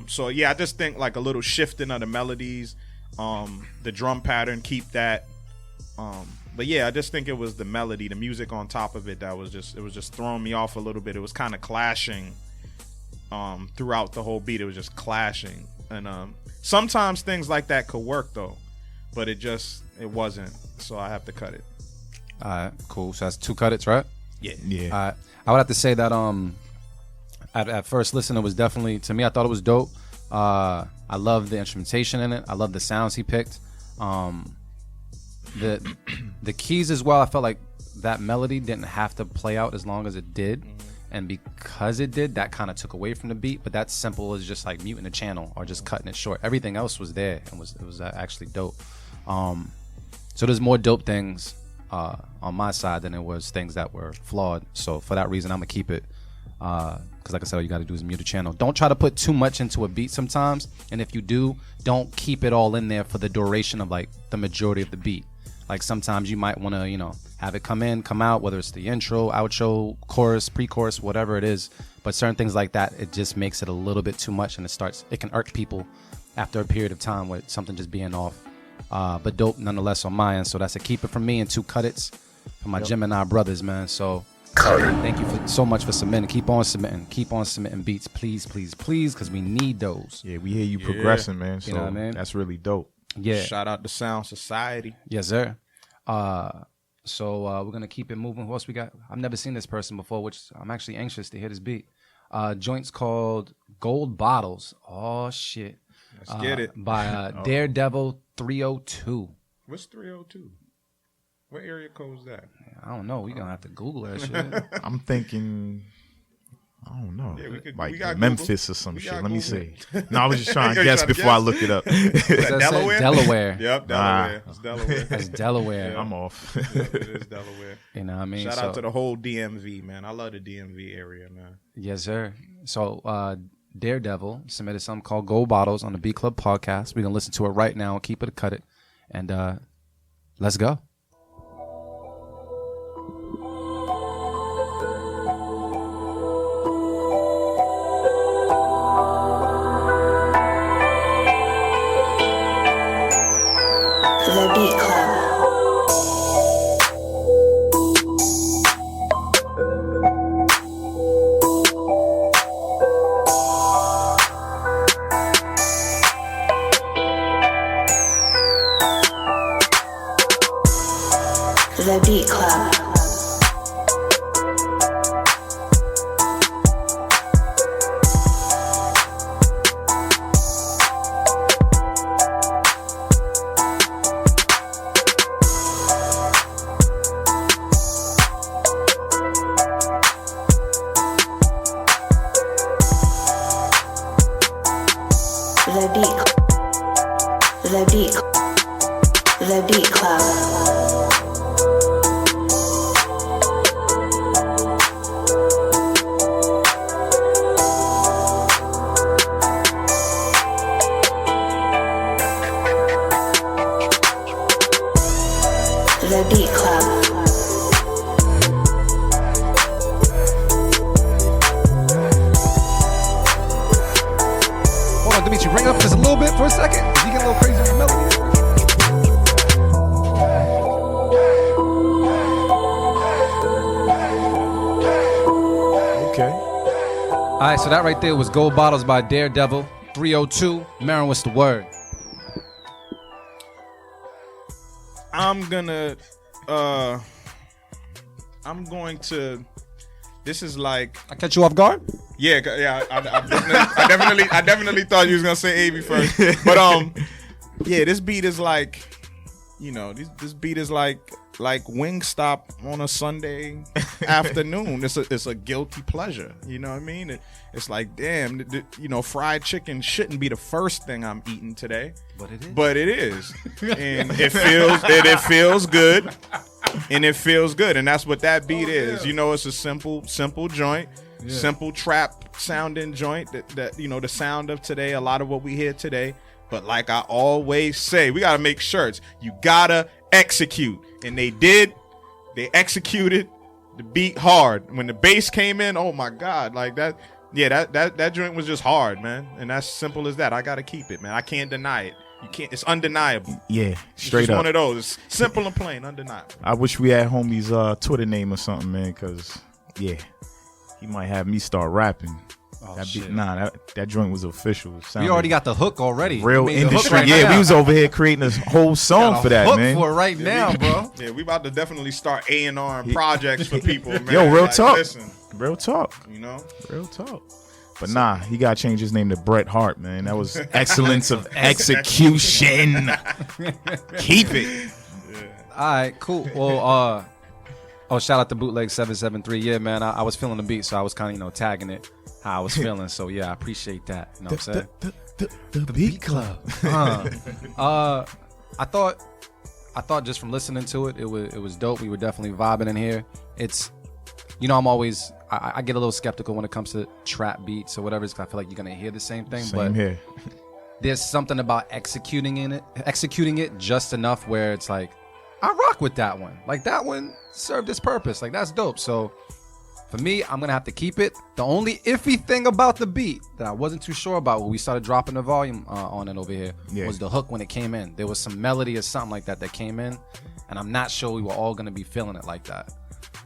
So yeah, I just think like a little shifting of the melodies, the drum pattern, keep that. But yeah, I just think it was the melody, the music on top of it that was just throwing me off a little bit. It was kind of clashing throughout the whole beat. It was just clashing, and sometimes things like that could work though, but it wasn't. So I have to cut it. All right, cool. So that's 2 cut-its, right? Yeah. All right. I would have to say that at first listen, it was definitely, to me, I thought it was dope. I love the instrumentation in it. I love the sounds he picked. The keys as well. I felt like that melody didn't have to play out as long as it did, and because it did, that kind of took away from the beat. But that's simple as just like muting the channel or just cutting it short. Everything else was there and it was actually dope. So there's more dope things on my side than there was things that were flawed. So for that reason, I'm gonna keep it. Because like I said, all you got to do is mute the channel. Don't try to put too much into a beat sometimes. And if you do, don't keep it all in there for the duration of like the majority of the beat. Like sometimes you might want to, you know, have it come in, come out, whether it's the intro, outro, chorus, pre-chorus, whatever it is. But certain things like that, it just makes it a little bit too much, and it can irk people after a period of time with something just being off. But dope nonetheless on my end. So that's a keep it from me and 2 cut-its for my Gemini brothers, man. So thank you so much for submitting. Keep on submitting beats, please, because we need those. Yeah, we hear you progressing, man. So you know what I mean? That's really dope. Yeah. Shout out to Sound Society. Yes, sir. So we're gonna keep it moving. Who else we got? I've never seen this person before, which I'm actually anxious to hear this beat. Joint's called Gold Bottles. Oh shit. Let's get it. By Daredevil 302. What's 302? What area code is that? I don't know. We're going to have to Google that shit. I'm thinking, I don't know, Yeah, like we got Memphis Google. or some We shit. got Let me Google. see. No, I was just trying to You're guess trying to before I guess? look it up. Is that Delaware? Delaware. Yep, Delaware. It's Delaware. That's Delaware. I'm off. Yep, it is Delaware. You know what I mean? Shout out to the whole DMV, man. I love the DMV area, man. Yes, sir. So Daredevil submitted something called Gold Bottles on the B Club podcast. We're going to listen to it right now. Keep it or cut it. And let's go. The Beat Club. The Beat Club. The Beat. The Beat. The Beat Club. The Beat Club. Hold on, Dimitri, bring it up just a little bit for a second. You get a little crazy with the melody. Okay. All right, so that right there was Gold Bottles by Daredevil 302. Marin, what's the word? I'm going to, this is like, I catch you off guard? yeah, I definitely thought you was going to say AB first. But, yeah, this beat is like, you know, this beat is like Wingstop on a Sunday afternoon. It's a guilty pleasure. You know what I mean? It's like, damn, you know, fried chicken shouldn't be the first thing I'm eating today. But it is. And it feels good. And it feels good. And that's what that beat is. You know, it's a simple joint. Yeah. Simple trap sounding joint that you know, the sound of today, a lot of what we hear today. But like I always say, we gotta make shirts. You gotta execute. And they did. They executed the beat hard. When the bass came in, oh my God, like that. Yeah, that joint was just hard, man. And that's simple as that. I gotta keep it, man. I can't deny it. You can't. It's undeniable. Yeah, straight it's up. One of those. It's simple and plain, undeniable. I wish we had homie's Twitter name or something, man, because yeah, he might have me start rapping. Oh, that shit. That joint was official. We already got the hook already. Real We made the hook industry. right Yeah, now. we was over here creating a whole song for that, hook man. for it right now, bro. Yeah, we about to definitely start A&R and projects for people, man. Yo, real Like, talk. Listen, Real talk. you know. Real talk. But nah, he got to change his name to Bret Hart, man. That was excellence of execution. Keep it. All right, cool. Well, shout out to Bootleg 773. Yeah, man, I was feeling the beat, so I was kind of, tagging it how I was feeling. So yeah, I appreciate that. You know what I'm saying? The Beat Club. I thought just from listening to it, it was dope. We were definitely vibing in here. It's, I'm always I get a little skeptical when it comes to trap beats or whatever. I feel like you're gonna hear the same thing, Same here. There's something about executing it just enough where it's like, I rock with that one. Like that one served its purpose. Like that's dope. So for me, I'm gonna have to keep it. The only iffy thing about the beat that I wasn't too sure about when we started dropping the volume on it over here was the hook when it came in. There was some melody or something like that came in, and I'm not sure we were all gonna be feeling it like that.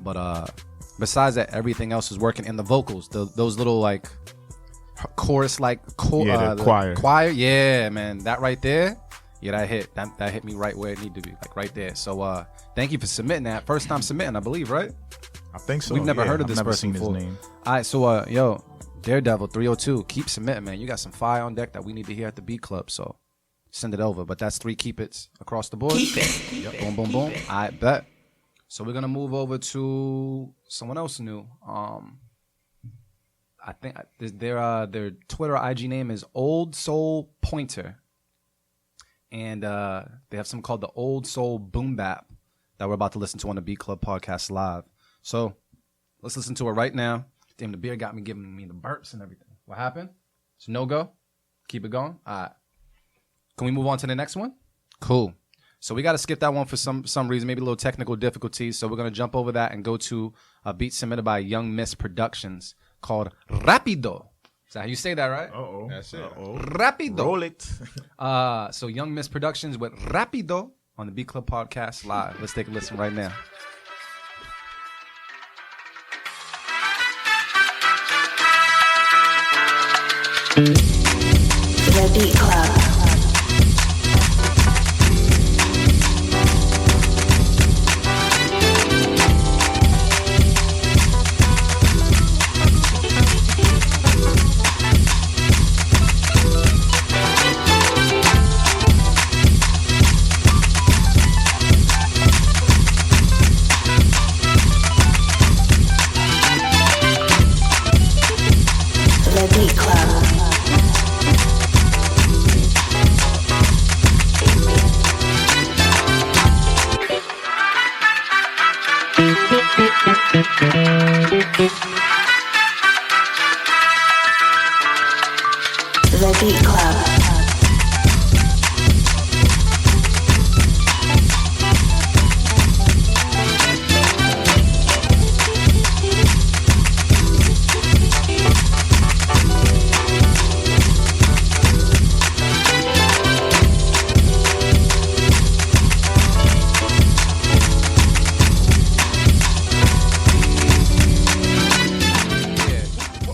But besides that, everything else is working. And the vocals, those little like chorus the choir. Yeah, man, that right there. Yeah, that hit me right where it needed to be, like right there. So thank you for submitting that. First time submitting, I believe, right? I think so. We've never heard of this I've never person seen before. his name. All right, so Daredevil 302. Keep submitting, man. You got some fire on deck that we need to hear at the Beat Club, so send it over. But that's 3 keep it's across the board. Keep it. Yep. Boom, boom, boom. I bet. So we're gonna move over to someone else new. I think their Twitter IG name is Old Soul Pointer, and they have something called the Old Soul Boom Bap that we're about to listen to on the Beat Club podcast live. So let's listen to it right now. Damn, the beer got me giving me the burps and everything. What happened? It's no go. Keep it going. All right. Can we move on to the next one? Cool. So we got to skip that one for some reason, maybe a little technical difficulties. So we're going to jump over that and go to a beat submitted by Young Miss Productions called Rapido. Is that how you say that, right? Uh-oh. That's it. Uh-oh. Rapido. Roll it. So Young Miss Productions with Rapido on the Beat Club podcast live. Let's take a listen right now. The Beat Club. The Beat Club. The Beat Club.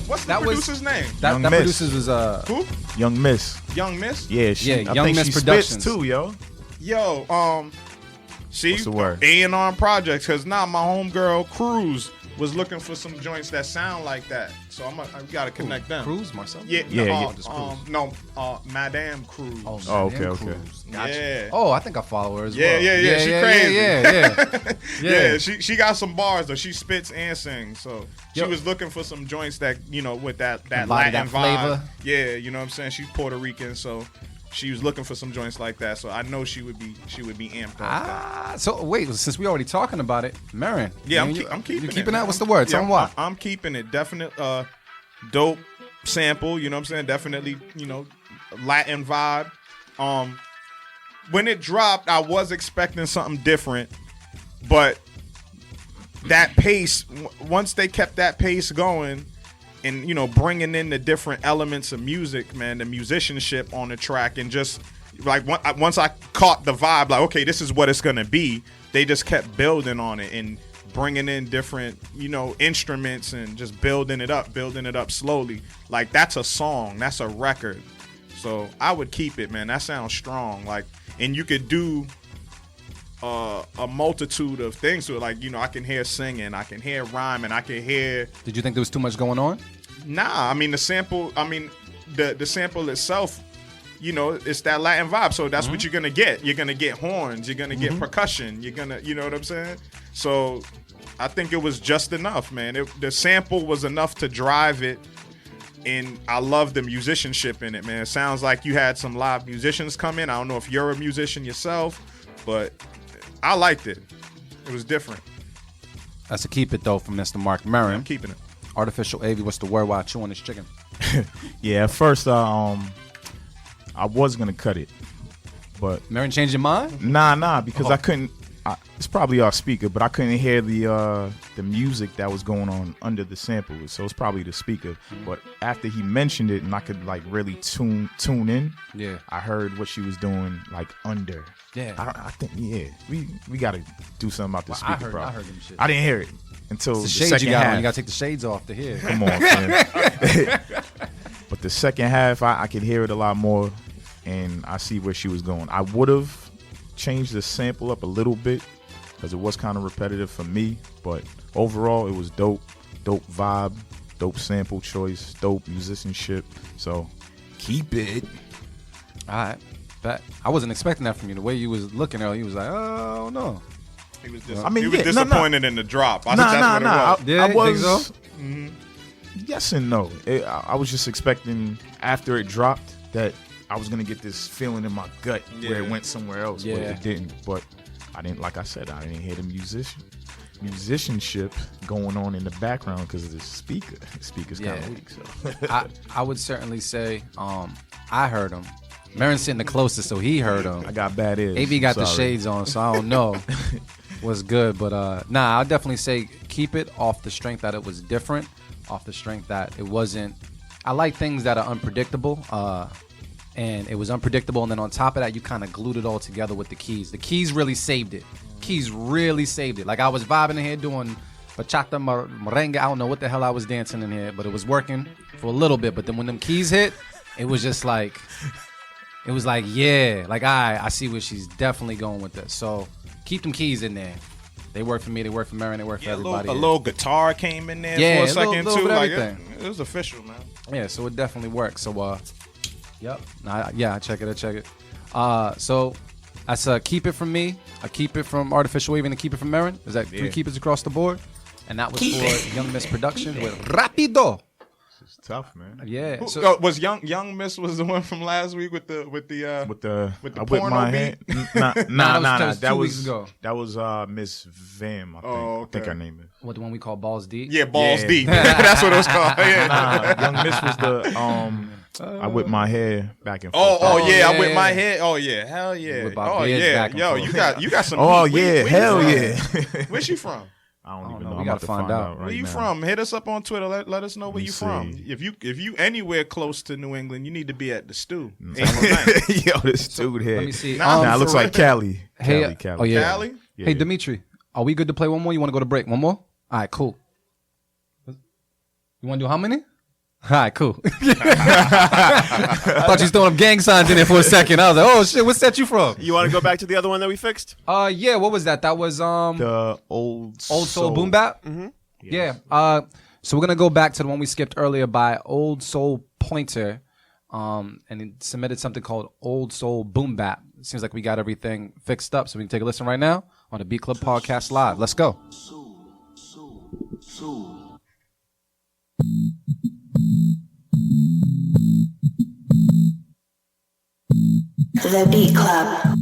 What's the That was- producer's name? That Young Miss. producer's was Who? Young Miss. Young Miss? Yeah, she, Yeah, I Young think Miss she Productions. spits too, yo. Yo, see, What's the word? A&R projects, because now my homegirl Cruz was looking for some joints that sound like that. So I've got to connect them. Cruz, Marcel? Yeah, Yeah, no, yeah. Just Cruz. no, Madame Cruz. Oh, Oh, man, okay. Cruz. Gotcha. Yeah. Oh, I think I follow her as Yeah, well. yeah, she crazy. Yeah. Yeah, she got some bars though. She spits and sings. So she Yo. was looking for some joints that, with that Embody Latin that flavor. vibe. Yeah, you know what I'm saying? She's Puerto Rican, so she was looking for some joints like that. So I know she would be amped up. So wait, since we already talking about it, Marin. Yeah, man, I'm keeping You it. keeping that? What's the word? Tell Yeah, me why. I'm keeping it. Definite dope sample, you know what I'm saying? Definitely, Latin vibe. When it dropped, I was expecting something different, but that pace, once they kept that pace going and, bringing in the different elements of music, man, the musicianship on the track, and just like once I caught the vibe, like, okay, this is what it's going to be, they just kept building on it and bringing in different, instruments and just building it up slowly. Like, that's a song, that's a record. So I would keep it, man. That sounds strong. Like, and you could do a multitude of things to it. Like, I can hear singing, I can hear rhyming, I can hear. Did you think there was too much going on? Nah, I mean the sample. I mean the sample itself. It's that Latin vibe. So that's what you're gonna get. You're gonna get horns. You're gonna get percussion. You're gonna, you know what I'm saying? So I think it was just enough, man. The sample was enough to drive it. And I love the musicianship in it, man. It sounds like you had some live musicians come in. I don't know if you're a musician yourself, but I liked it. It was different. That's a keep it though from Mr. Mark Marin. I'm keeping it. Artificial AV, what's the word while chewing this chicken? Yeah, at first I was gonna cut it, but Marin changed your mind? nah, because I couldn't. It's probably our speaker, but I couldn't hear the music that was going on under the sample, so it's probably the speaker. But after he mentioned it, and I could like really tune in, Yeah. I heard what she was doing like under. Yeah. I think we got to do something about the Well, speaker, bro. I heard them shit. I didn't hear it until It's the the shades second you got half. on. You gotta take the shades off to hear. Come on, man. But the second half, I could hear it a lot more, and I see where she was going. I would have changed the sample up a little bit because it was kind of repetitive for me, but overall, it was dope vibe. dope sample choice, dope musicianship. So keep it. All right. I wasn't expecting that from you. The way you was looking earlier, you was like, oh, no. He was, I mean, he was disappointed in the drop. I think Nah. that's what it was. Yeah, I was. think so? Mm-hmm. Yes and no. I was just expecting after it dropped that I was gonna get this feeling in my gut where it went somewhere else, but it didn't. But I didn't, like I said, I didn't hear the musicianship going on in the background because of the speaker. The speaker's kind of weak. So I would certainly say I heard him. Marin's sitting the closest, so he heard him. I got bad ears. AB got the shades on, so I don't know what's good. But I'll definitely say keep it off the strength that it was different, off the strength that it wasn't. I like things that are unpredictable, and it was unpredictable. And then on top of that, you kind of glued it all together with the keys. The keys really saved it. Keys really saved it. Like I was vibing in here doing bachata, merengue. I don't know what the hell I was dancing in here, but it was working for a little bit. But then when them keys hit, it was just like... It was like, yeah, like I see where she's definitely going with this. So keep them keys in there. They work for me. They work for Marin. They work for everybody. A little guitar came in there for a second too. Like it was official, man. Yeah, so it definitely works. So yep. I check it. So that's a keep it from me, a keep it from Artificial Waving, and a keep it from Marin. Is that 3 keepers across the board? And that was for Young Miss Production with Rapido. it's tough, man. Yeah. So, was Young Miss was the one from last week with the I whip porno my beat? hand. Nah. That was 2 weeks ago. That was Miss Vam. I think. Oh, okay. I think her name is. What, the one we call Balls Deep? Yeah, Balls Deep. That's what it was called. Yeah. Nah, Young Miss was the I whip my hair back and forth. I whip my hair. Oh yeah, hell yeah. Whip our Oh beards yeah, back and yo, forth. you got some. Oh heat. yeah, Where hell you yeah. from? Where's she from? I don't even know. know. We I'm gotta about to find out. Where you now. from? Hit us up on Twitter. Let us know where me you from. see. If you anywhere close to New England, you need to be at the stew. Yo, this dude here. Let me see. Nah, it looks for like Cali. Hey, Cali. oh yeah. Cali? Yeah, Hey, yeah. Dimitri, are we good to play one more? You want to go to break? One more? All right, cool. You want to do how many? All right, cool. I thought you was throwing up gang signs in there for a second. I was like, oh shit, what set you from? You want to go back to the other one that we fixed? Yeah, what was that? That was The old Soul Boom Bap? Mm-hmm. Yes. Yeah. So we're gonna go back to the one we skipped earlier by Old Soul Pointer. And he submitted something called Old Soul Boom Bap. It seems like we got everything fixed up, so we can take a listen right now on the Beat Club Podcast Live. Let's go. The Beat Club.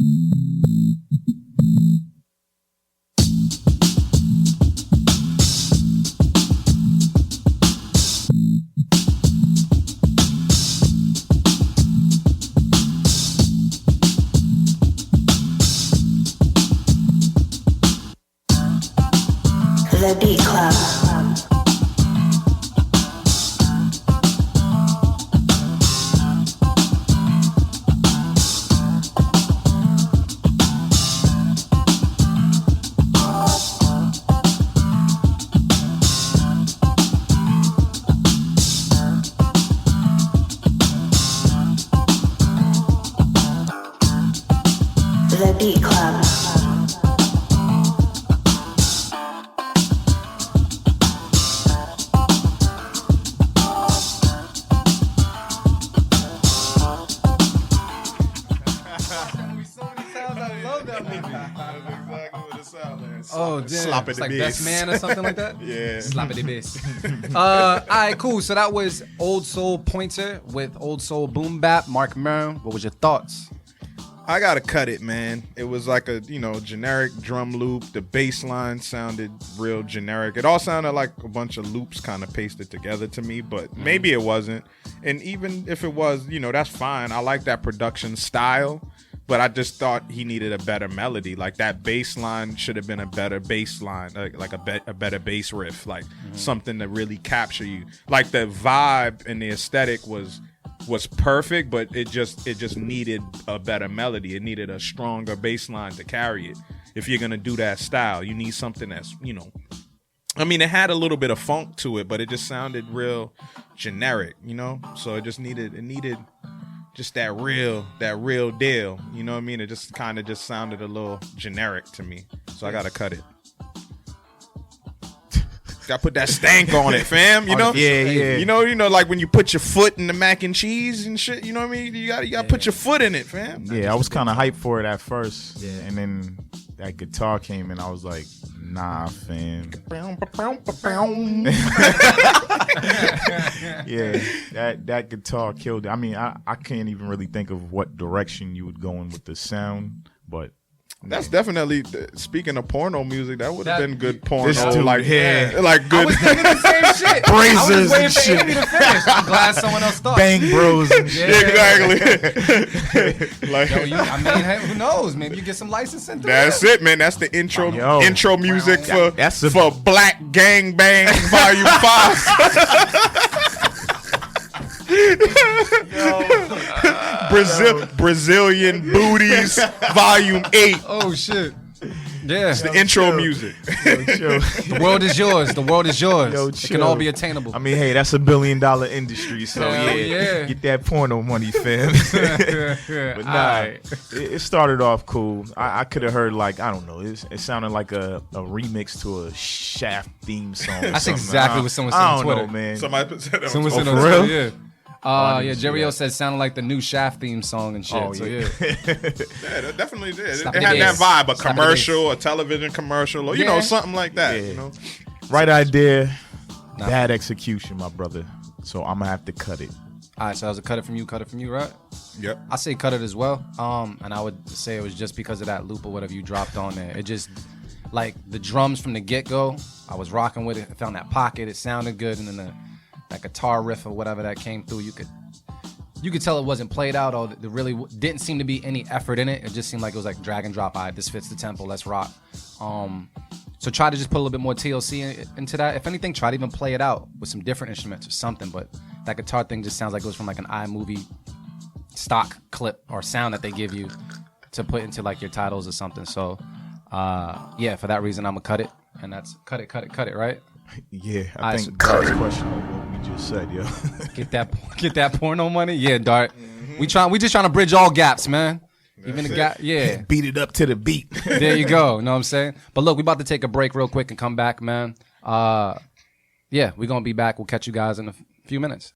The Beat Club. The Beat Club. Oh, damn. Slap It's at like the Best bass. Man or something like that? Yeah. Slap at the bass. All right, cool. So that was Old Soul Pointer with Old Soul Boom Bap. Mark Maron, what was your thoughts? I gotta cut it, man. It was like a generic drum loop. The bass line sounded real generic. It all sounded like a bunch of loops kind of pasted together to me, but maybe it wasn't. And even if it was, that's fine. I like that production style, but I just thought he needed a better melody. Like that bass line should have been a better bass line, like a better bass riff, like something to really capture you. Like the vibe and the aesthetic was perfect, but it just needed a better melody. It needed a stronger bass line to carry it. If you're gonna do that style, you need something that's, I mean, it had a little bit of funk to it, but it just sounded real generic, So it needed just that real deal. You know what I mean? It just kind of just sounded a little generic to me. So I gotta cut it. Got to put that stank on it, fam. You know? Yeah. You know, like when you put your foot in the mac and cheese and shit. You know what I mean? You got to put your foot in it, fam. Yeah, I was kind of hyped for it at first. Yeah, and then that guitar came and I was like, nah, fam. Yeah, that guitar killed it. I mean, I can't even really think of what direction you would go in with the sound, but that's definitely, speaking of porno music, that would have been good porno. This dude, like good. I was thinking the same shit. Brazers I was waiting and for shit. Amy to finish. I'm glad someone else thought. Bang Bros and shit. Exactly. Like, Yo, I mean, hey, who knows? Maybe you get some licensing. That's it, man. That's the intro music for Black Gang Bang Volume 5. Brazilian Booties Volume 8. Oh shit. Yeah. It's the intro music. The world is yours. The world is yours. Yo, it can all be attainable. I mean, hey, that's $1 billion industry, so yeah. Get that porno money, fam. But nah, it started off cool. I could have heard, like, I don't know, it sounded like a remix to a Shaft theme song. That's exactly what someone said on Twitter. I don't know, man. Somebody said that. Someone said on Twitter, yeah. Jerry O said it sounded like the new Shaft theme song and shit. Oh, so yeah. Yeah, that definitely did. Stop It the had that bass. vibe, a Stop the commercial, a television commercial, or, you know, something like that. Yeah. You know? Right idea, bad execution, my brother. So I'm gonna have to cut it. All right, so that was a cut it from you, right? Yep. I say cut it as well. And I would say it was just because of that loop or whatever you dropped on there. It just, like, the drums from the get-go, I was rocking with it. I found that pocket. It sounded good. And then that guitar riff or whatever that came through, you could tell it wasn't played out, or there really didn't seem to be any effort in it. It just seemed like it was like drag and drop. All right, this fits the tempo. Let's rock. So try to just put a little bit more TLC into that. If anything, try to even play it out with some different instruments or something. But that guitar thing just sounds like it was from like an iMovie stock clip or sound that they give you to put into like your titles or something. So yeah, for that reason, I'm gonna cut it. And that's cut it, right? Yeah, I think that's questionable what we just said, yo. Get that porno money? Yeah, Dart. We just trying to bridge all gaps, man. Even the gap, yeah. Beat it up to the beat. There you go. Know what I'm saying? But look, we about to take a break real quick and come back, man. Yeah, we're gonna be back. We'll catch you guys in a few minutes.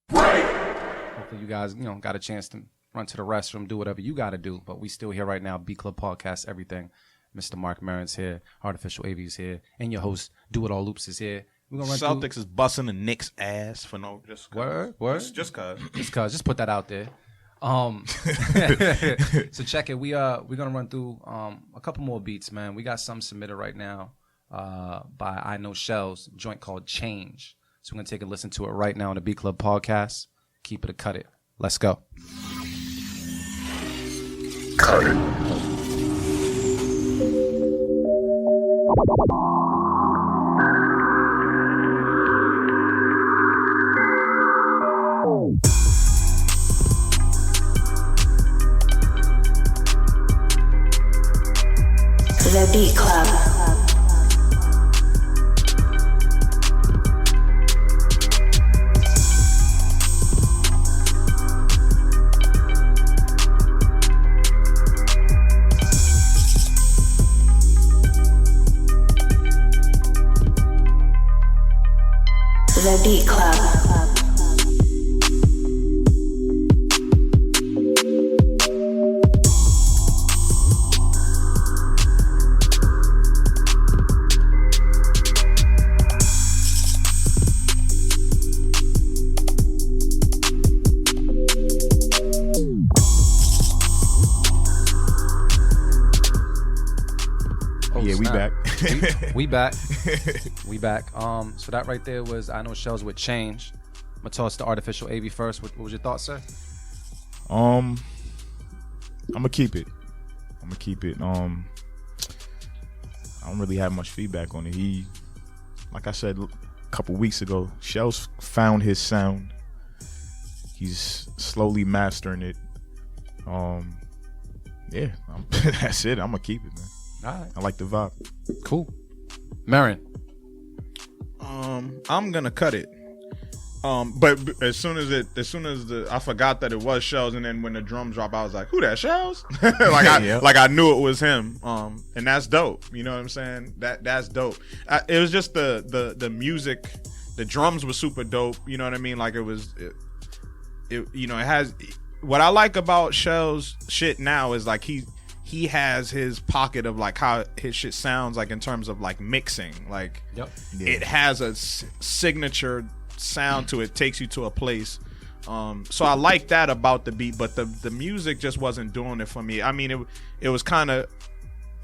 Hopefully you guys, got a chance to run to the restroom, do whatever you gotta do. But we still here right now. B Club Podcast, everything. Mr. Mark Maron's here, Artificial AV's here, and your host, Do It All Loops is here. We're gonna run Celtics is busting the Knicks' ass for no just word. Just cause. Just put that out there. So check it. We're gonna run through a couple more beats, man. We got some submitted right now by I Know Shells, a joint called Change. So we're gonna take a listen to it right now on the B Club Podcast. Keep it or cut it. Let's go. Cut it. The Beat Club. The Beat Club. We back. We back. So that right there was I Know Shells with Change. I'm gonna toss the Artificial AV first. What was your thoughts, sir? I'm gonna keep it. I don't really have much feedback on it. He, like I said a couple weeks ago, Shells found his sound. He's slowly mastering it. Yeah, that's it. I'm gonna keep it, man. All right. I like the vibe. Cool. Marin. I'm gonna cut it But as soon as I forgot that it was Shells, and then when the drum dropped, I was like, "Who that Shells?" like I knew it was him. And that's dope. You know what I'm saying? That's dope. It was just the music, the drums were super dope. You know what I mean? Like it has. What I like about Shells shit now is like he has his pocket of like how his shit sounds like in terms of like mixing. Like it has a signature sound to it, takes you to a place. So I like that about the beat, but the music just wasn't doing it for me. I mean, it was kind of,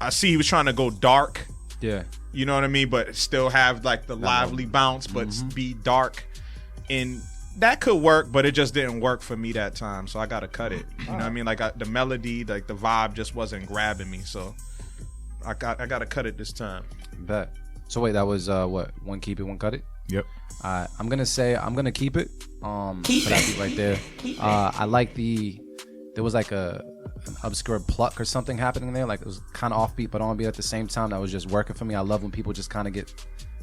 I see he was trying to go dark. Yeah. You know what I mean? But still have like the lively bounce, but be dark. And that could work, but it just didn't work for me that time. So I got to cut it. You know what I mean? Like the melody, like the vibe just wasn't grabbing me. So I got to cut it this time. Bet. So wait, that was what? One keep it, one cut it? Yep. I'm gonna keep it. Keep that beat right there. I like there was like an obscure pluck or something happening there. Like it was kind of offbeat but on beat at the same time. That was just working for me. I love when people just kind of get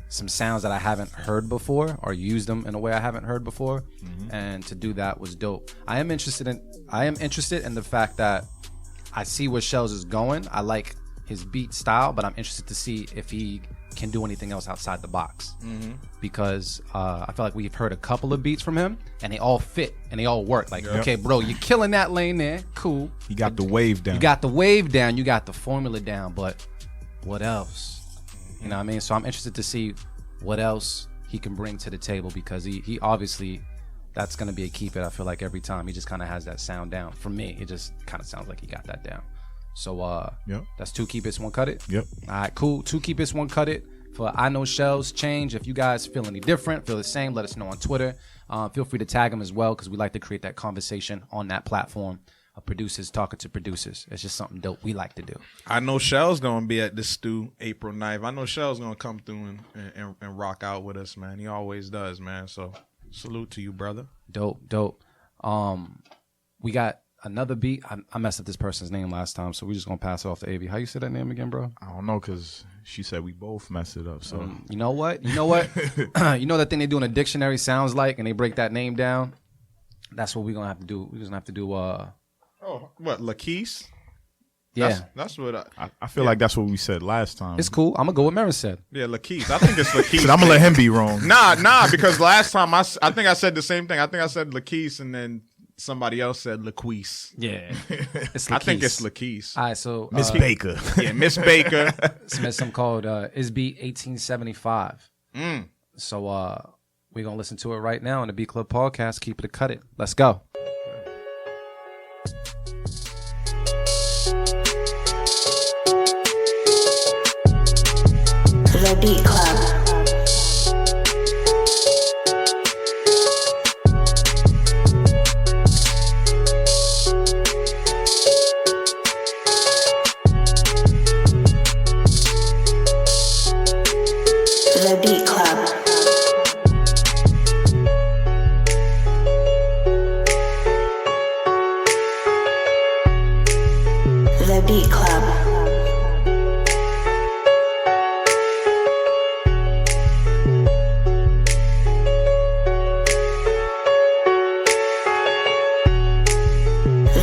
some sounds that I haven't heard before or use them in a way I haven't heard before. And to do that was dope. I am interested in the fact that I see where Shells is going. I like his beat style, but I'm interested to see if he can do anything else outside the box. Because I feel like we've heard a couple of beats from him and they all fit and they all work. Like, okay, bro, you're killing that lane there. Cool. You got the wave down. You got the wave down. You got the formula down. But what else? You know what I mean? So I'm interested to see what else he can bring to the table, because he obviously, that's going to be a keep it. I feel like every time he just kind of has that sound down. For me, it just kind of sounds like he got that down. So that's 2 keep it's, 1 cut it. Yep. All right, cool. 2 keep it's, 1 cut it for I Know Shells Change. If you guys feel any different, feel the same, let us know on Twitter. Feel free to tag him as well, because we like to create that conversation on that platform of producers talking to producers. It's just something dope we like to do. I know Shell's gonna be at the stew April 9th. I know Shell's gonna come through and rock out with us, man. He always does, man. So salute to you, brother. Dope. We got another beat. I messed up this person's name last time, so we're just gonna pass it off to AV. How you say that name again, bro? I don't know, because she said we both messed it up. So you know what? You know that thing they do in a dictionary sounds like, and they break that name down. That's what we're gonna have to do. We're just gonna have to do. What, Lakeith? Yeah, that's what I feel like that's what we said last time. it's cool. I'm gonna go with Mary said. Yeah, Lakeith. I think it's Lakeith. I'm gonna let him be wrong. Nah, because last time I think I said the same thing. I think I said Lakeith, and then somebody else said Laquise. Yeah, I think it's Lakeith. All right, so Miss Baker. Yeah, Miss Baker. Smith, some called Isbeat 1875. So we're gonna listen to it right now on the Beat Club podcast. Keep it or cut it. Let's go. The Beat Club. The Beat Club. The Beat Club.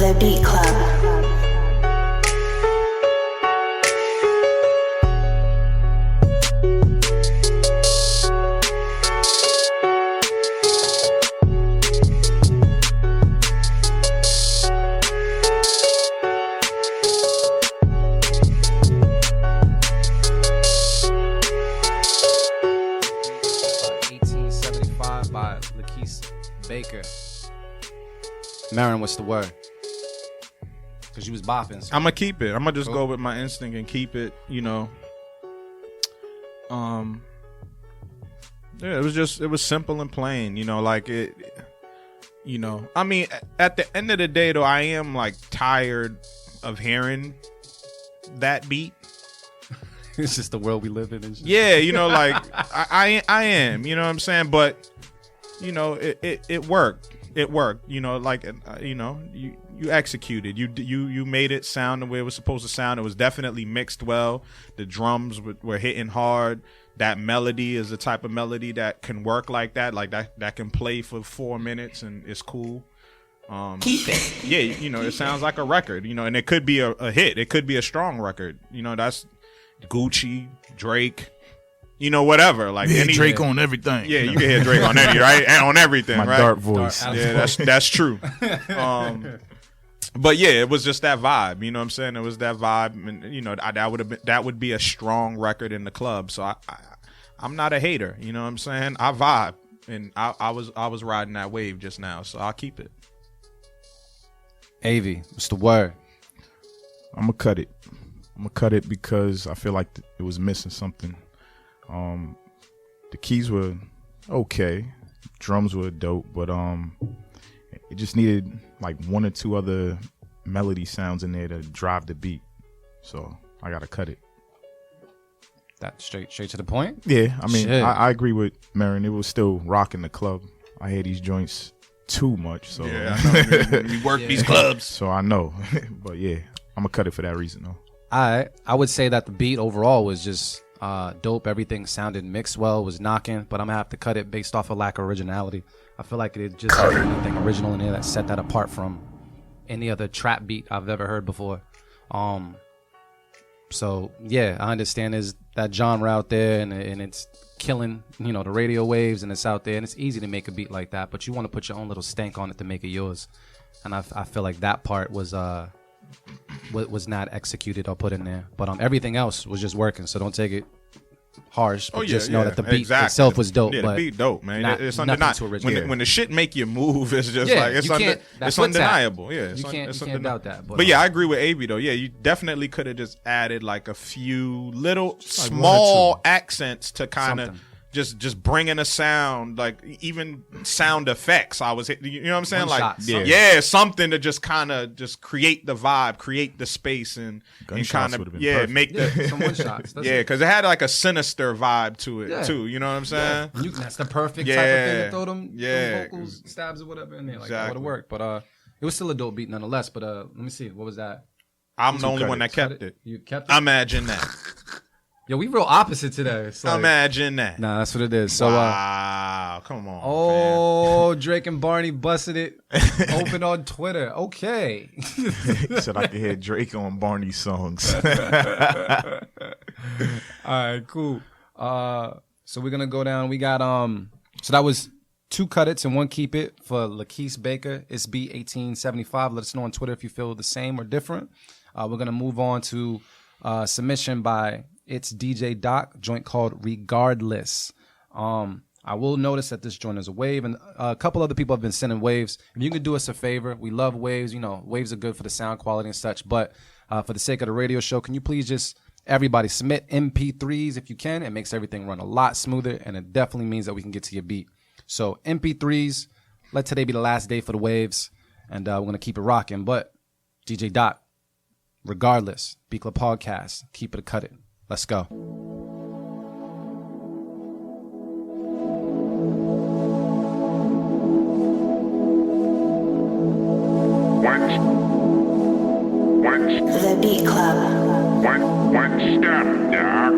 The Beat Club. By Lakeith Baker. Marin, what's the word? Because you was bopping. So. I'm gonna keep it. I'm gonna just go with my instinct and keep it. You know. Yeah, it was simple and plain. You know, like it. You know, I mean, at the end of the day, though, I am like tired of hearing that beat. It's just the world we live in. Yeah, you know, like I am. You know what I'm saying? But you know, it worked. it worked. You know, like you know, you executed. You made it sound the way it was supposed to sound. It was definitely mixed well. The drums were hitting hard. That melody is the type of melody that can work like that can play for 4 minutes and it's cool. Keep it. Yeah, you know, it sounds like a record, you know, and it could be a hit. It could be a strong record. You know, that's Gucci, Drake, you know, whatever. Like any Drake on everything. Yeah, you can hear Drake on anything, right? And on everything, my right? dark voice. Yeah, that's true. But yeah, it was just that vibe. You know what I'm saying? It was that vibe, and you know that would be a strong record in the club. So I'm not a hater. You know what I'm saying? I vibe, and I was riding that wave just now, so I'll keep it. Avi, what's the word? I'm gonna cut it. I'm gonna cut it because I feel like it was missing something. The keys were okay, drums were dope, but it just needed like one or two other melody sounds in there to drive the beat. So I gotta cut it. That straight to the point? Yeah, I mean, Shit. I agree with Marin. It was still rocking the club. I hear these joints too much, so Yeah, I know. We work these clubs. so I know. But yeah, I'm gonna cut it for that reason though. I would say that the beat overall was just dope. Everything sounded mixed well, was knocking, but I'm gonna have to cut it based off of lack of originality. I feel like it just had anything original in there that set that apart from any other trap beat I've ever heard before. So yeah, I understand there's that genre out there and it's killing, you know, the radio waves, and it's out there and it's easy to make a beat like that, but you want to put your own little stank on it to make it yours. And I feel like that part was not executed or put in there, but everything else was just working. So don't take it harsh, but just know that the beat itself was dope. Yeah, but the beat dope, man. It's nothing undeniable. too original. When the shit make you move, it's just Yeah, like it's you can't- that's it's what's undeniable. that. Yeah, You can't doubt that. But yeah, I agree with AB though. Yeah, you definitely could have just added like a few little like small accents to kind of Something. just bring in a sound, like even sound effects. You know what I'm saying? One Like shot, yeah, something to just kind of just create the vibe, create the space, and Gunshots kind would've of been perfect. make the some one shots. That's yeah, it. because it had like a sinister vibe to it Yeah. too. You know what I'm saying? That's the perfect type of thing Yeah. to throw them Yeah. vocals, stabs or whatever in there. Like that would Exactly. have worked. But it was still a dope beat nonetheless. But let me see, what was that? I'm the only one that Cut kept it. You kept it? Imagine that. Yo, we real opposite today. It's like, Imagine that. nah, that's what it is. So Wow, come on. oh, Drake and Barney busted it open on Twitter. Okay. He said I could hear Drake on Barney's songs. All right, cool. So we're gonna go down. We got so that was 2 cut it's and 1 keep it for Lakeith Baker. It's B1875. Let us know on Twitter if you feel the same or different. We're gonna move on to submission by It's DJ Doc, joint called Regardless. I will notice that this joint is a wave, and a couple other people have been sending waves. If you could do us a favor, we love waves. You know, waves are good for the sound quality and such. But for the sake of the radio show, can you please just everybody submit MP3s if you can? It makes everything run a lot smoother, and it definitely means that we can get to your beat. So MP3s, let today be the last day for the waves, and we're gonna keep it rocking. But DJ Doc, regardless, Beat Club Podcast, keep it or cut it. Let's go. The Beat Club. One step, Doc.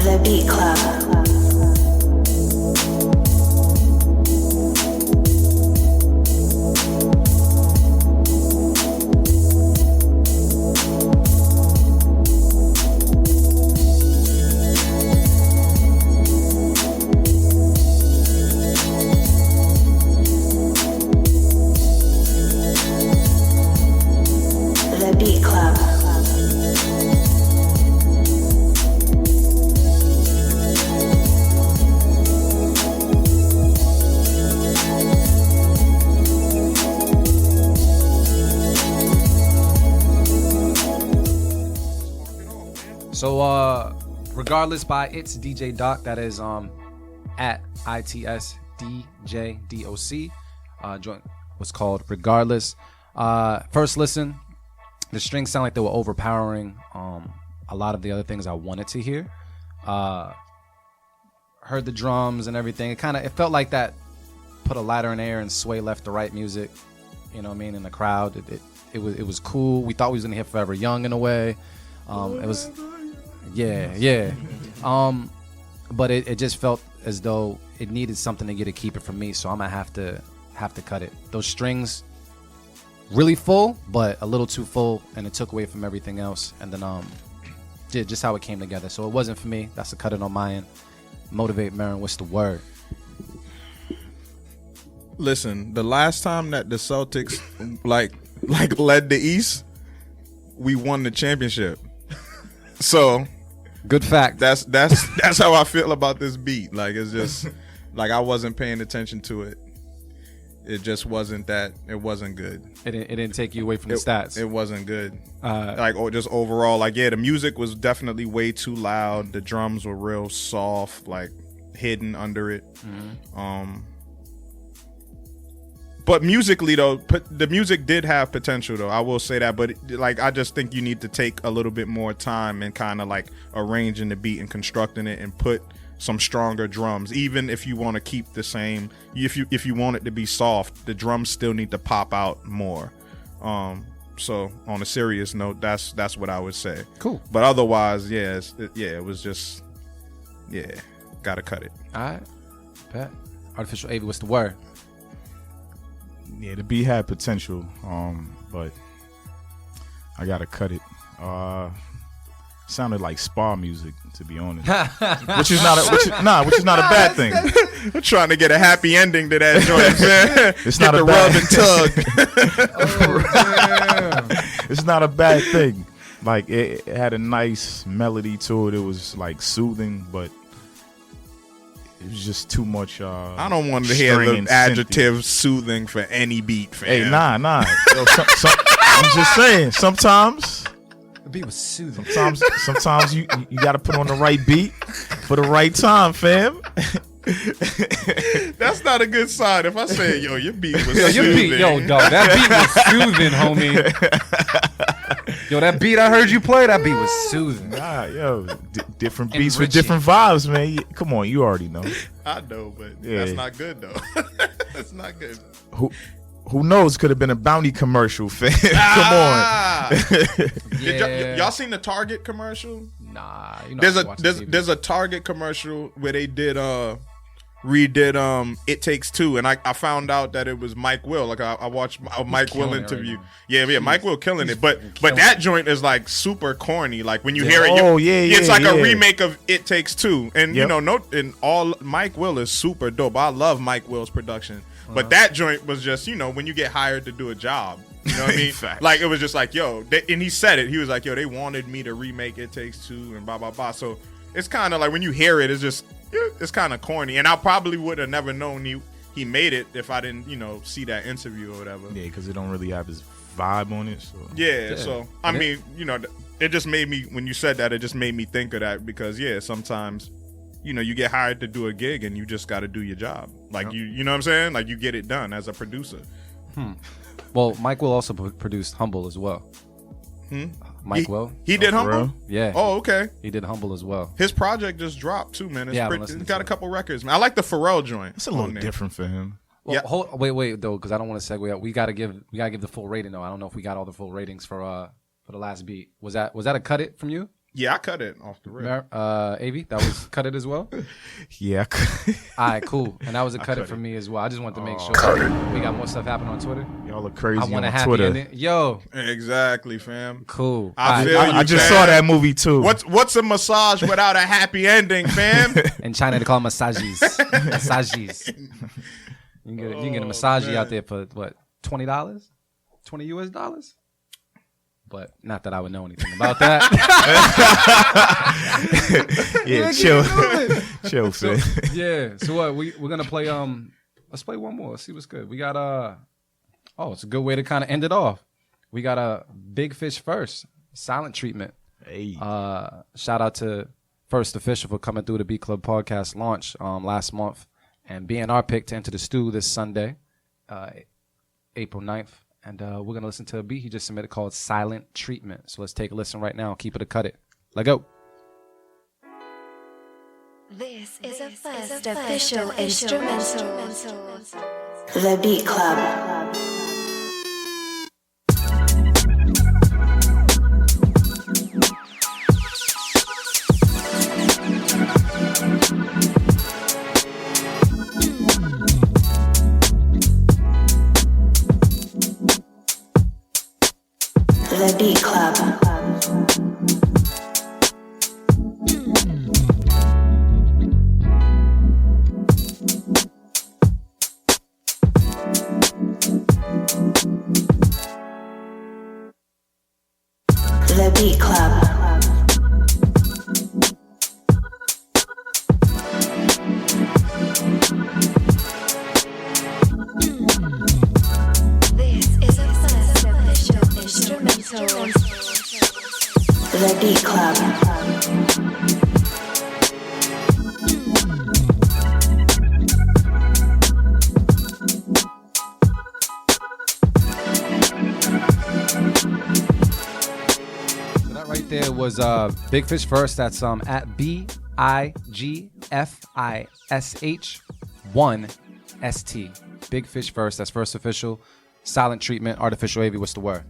The Beat Club. The Beat Club. So regardless by It's DJ Doc, that is at ITSDJDOC. Joint was called Regardless. First listen, the strings sound like they were overpowering a lot of the other things I wanted to hear. Heard the drums and everything. It felt like that put a ladder in the air and sway left to right music. You know what I mean? In the crowd, it was cool. We thought we was gonna hear Forever Young in a way. It was, yeah. But it just felt as though it needed something to get to keep it from me. So I'm gonna have to cut it. Those strings really full, but a little too full, and it took away from everything else. And then just how it came together. So it wasn't for me. That's a cut it on my end. Motivate Marin, what's the word? Listen, the last time that the Celtics like led the East, we won the championship. So good fact. That's how I feel about this beat. Like, it's just like I wasn't paying attention to it. It just wasn't that. It wasn't good. It didn't take you away from the stats. It wasn't good. Just overall, the music was definitely way too loud. The drums were real soft, like hidden under it. Mm-hmm. But musically, though, the music did have potential, though. I will say that. But I just think you need to take a little bit more time and kind of arranging the beat and constructing it and put some stronger drums. Even if you want to keep the same, if you want it to be soft, the drums still need to pop out more. So on a serious note, that's what I would say. Cool. But otherwise, it was just, gotta cut it. All right. Bet. Artificial AV, what's the word? Yeah, the beat had potential, but I gotta cut it. Sounded like spa music, to be honest, which is not a bad thing. I'm trying to get a happy ending to that joint, man. It's not a bad tug. It's not a bad thing. Like it had a nice melody to it. It was soothing, but it was just too much. I don't want to hear the adjective soothing for any beat, fam. Hey, nah. Yo, I'm just saying. Sometimes the beat was soothing. Sometimes you got to put on the right beat for the right time, fam. That's not a good sign. If I say, yo, your beat was soothing. Dog, that beat was soothing, homie. Yo, that beat I heard you play, that beat was soothing. Nah, yo, different beats with different vibes, man. Come on, you already know. I know, but that's not good, though. That's not good. Who knows? Could have been a bounty commercial, fam. Come on. Y'all seen the Target commercial? Nah. There's a Target commercial where they redid It Takes Two, and I found out that it was Mike Will. I watched a Mike Will interview. Right, Mike Will killing it. But that joint is super corny. Like when you hear it, it's a remake of It Takes Two. And Mike Will is super dope. I love Mike Will's production. But that joint was just, when you get hired to do a job. You know what I mean? It was just and he said it. He was like, yo, they wanted me to remake It Takes Two and blah, blah, blah. So it's kind of when you hear it, it's kind of corny. And I probably would have never known he made it if I didn't, see that interview or whatever. Yeah, because it don't really have his vibe on it. So. Yeah, so, I mean, it just made me, when you said that, it just made me think of that because, sometimes, you get hired to do a gig and you just got to do your job. You know what I'm saying? You get it done as a producer. Well, Mike Will also produced Humble as well. Mike Will. He did Humble? Yeah. Oh, okay. He did Humble as well. His project just dropped too, man. It's got a couple records, man. I like the Pharrell joint. It's a little different for him. Well, wait though, because I don't want to segue out. We gotta give the full rating though. I don't know if we got all the full ratings for the last beat. Was that a cut it from you? Yeah, I cut it off the rip. AV, that was cut it as well? Yeah. All right, cool. And that was a cut it for me as well. I just wanted to make sure we got more stuff happening on Twitter. Y'all are crazy I want on a happy Twitter. ending. Yo. Exactly, fam. Cool. I just saw that movie too. What's a massage without a happy ending, fam? In China, they call them massages. Massages. You can get a massage out there for what, $20? $20 US? But not that I would know anything about that. Yeah, chill, Phil. So what? We're gonna play. Let's play one more. Let's see what's good. We got it's a good way to kind of end it off. We got a Big Fish First Silent Treatment. Hey. Shout out to First Official for coming through the Beat Club podcast launch last month and being our pick to enter the stew this Sunday, April 9th. And we're going to listen to a beat he just submitted called Silent Treatment. So let's take a listen right now. Keep it or cut it. Let go. This is a first official instrumental. The Beat Club. The Beat Club. The Beat Club. This is a first official instrumental. The Beat Club. There was Big Fish First. That's at BIGFISH1ST. Big Fish First. That's First Official. Silent Treatment. Artificial AV. What's the word?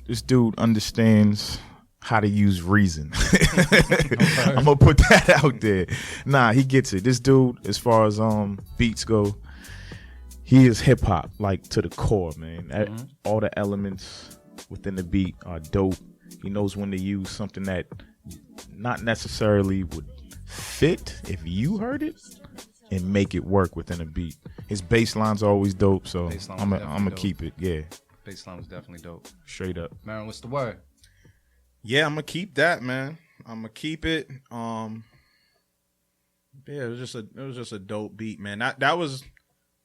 This dude understands how to use reason. I'm gonna put that out there. Nah, he gets it. This dude, as far as beats go, he is hip hop like to the core, man. Mm-hmm. All the elements within the beat are dope. He knows when to use something that not necessarily would fit if you heard it and make it work within a beat. His bass lines are always dope, so I'm gonna keep it. Yeah, bass line was definitely dope. Straight up. Marin, what's the word? Yeah, I'm gonna keep that, man. I'm gonna keep it. Yeah, it was just a dope beat, man. That was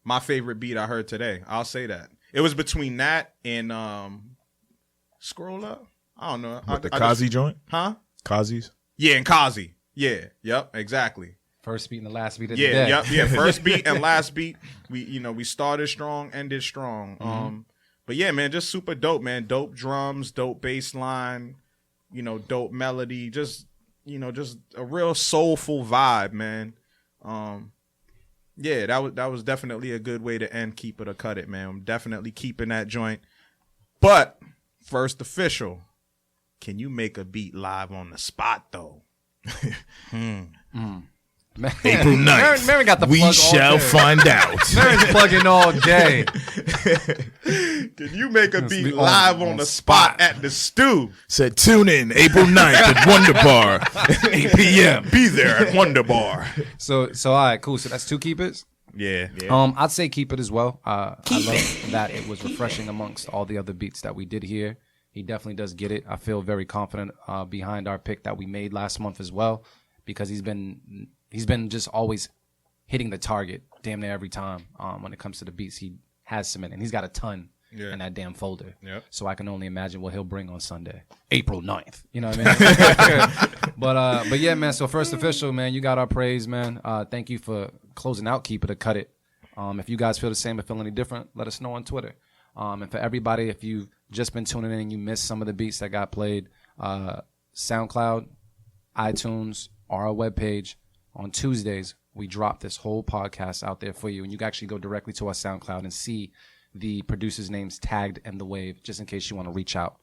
my favorite beat I heard today. I'll say that. It was between that and Scroll Up. I don't know. What, the Kazi joint? Huh? Kazi's? Yeah, and Kazi. Yeah. Yep. Exactly. First beat and the last beat of the day. Yep. Yeah. First beat and last beat. We started strong, ended strong. Mm-hmm. But yeah, man, just super dope, man. Dope drums, dope bass line, dope melody. Just a real soulful vibe, man. Yeah, that was definitely a good way to end Keep It or Cut It, man. I'm definitely keeping that joint. But First Official, can you make a beat live on the spot though? April 9th. Marin got the we plug shall all day. find out. Marin's plugging all day. Can you make a beat live on the spot at the stew? Said tune in April 9th at Wonder Bar, 8 p.m. Be there at Wonder Bar. So all right, cool. So that's two Keep It's. Yeah. I'd say Keep It as well. I love that it was refreshing amongst all the other beats that we did here. He definitely does get it. I feel very confident behind our pick that we made last month as well, because he's been just always hitting the target damn near every time when it comes to the beats he has submitted. And he's got a ton in that damn folder. Yep. So I can only imagine what he'll bring on Sunday, April 9th. You know what I mean? But yeah, man. So First Official, man, you got our praise, man. Thank you for closing out Keep It or Cut It. If you guys feel the same or feel any different, let us know on Twitter. And for everybody, if you've just been tuning in and you missed some of the beats that got played, SoundCloud, iTunes, or our webpage, on Tuesdays, we drop this whole podcast out there for you. And you can actually go directly to our SoundCloud and see the producers' names tagged in the wave, just in case you want to reach out.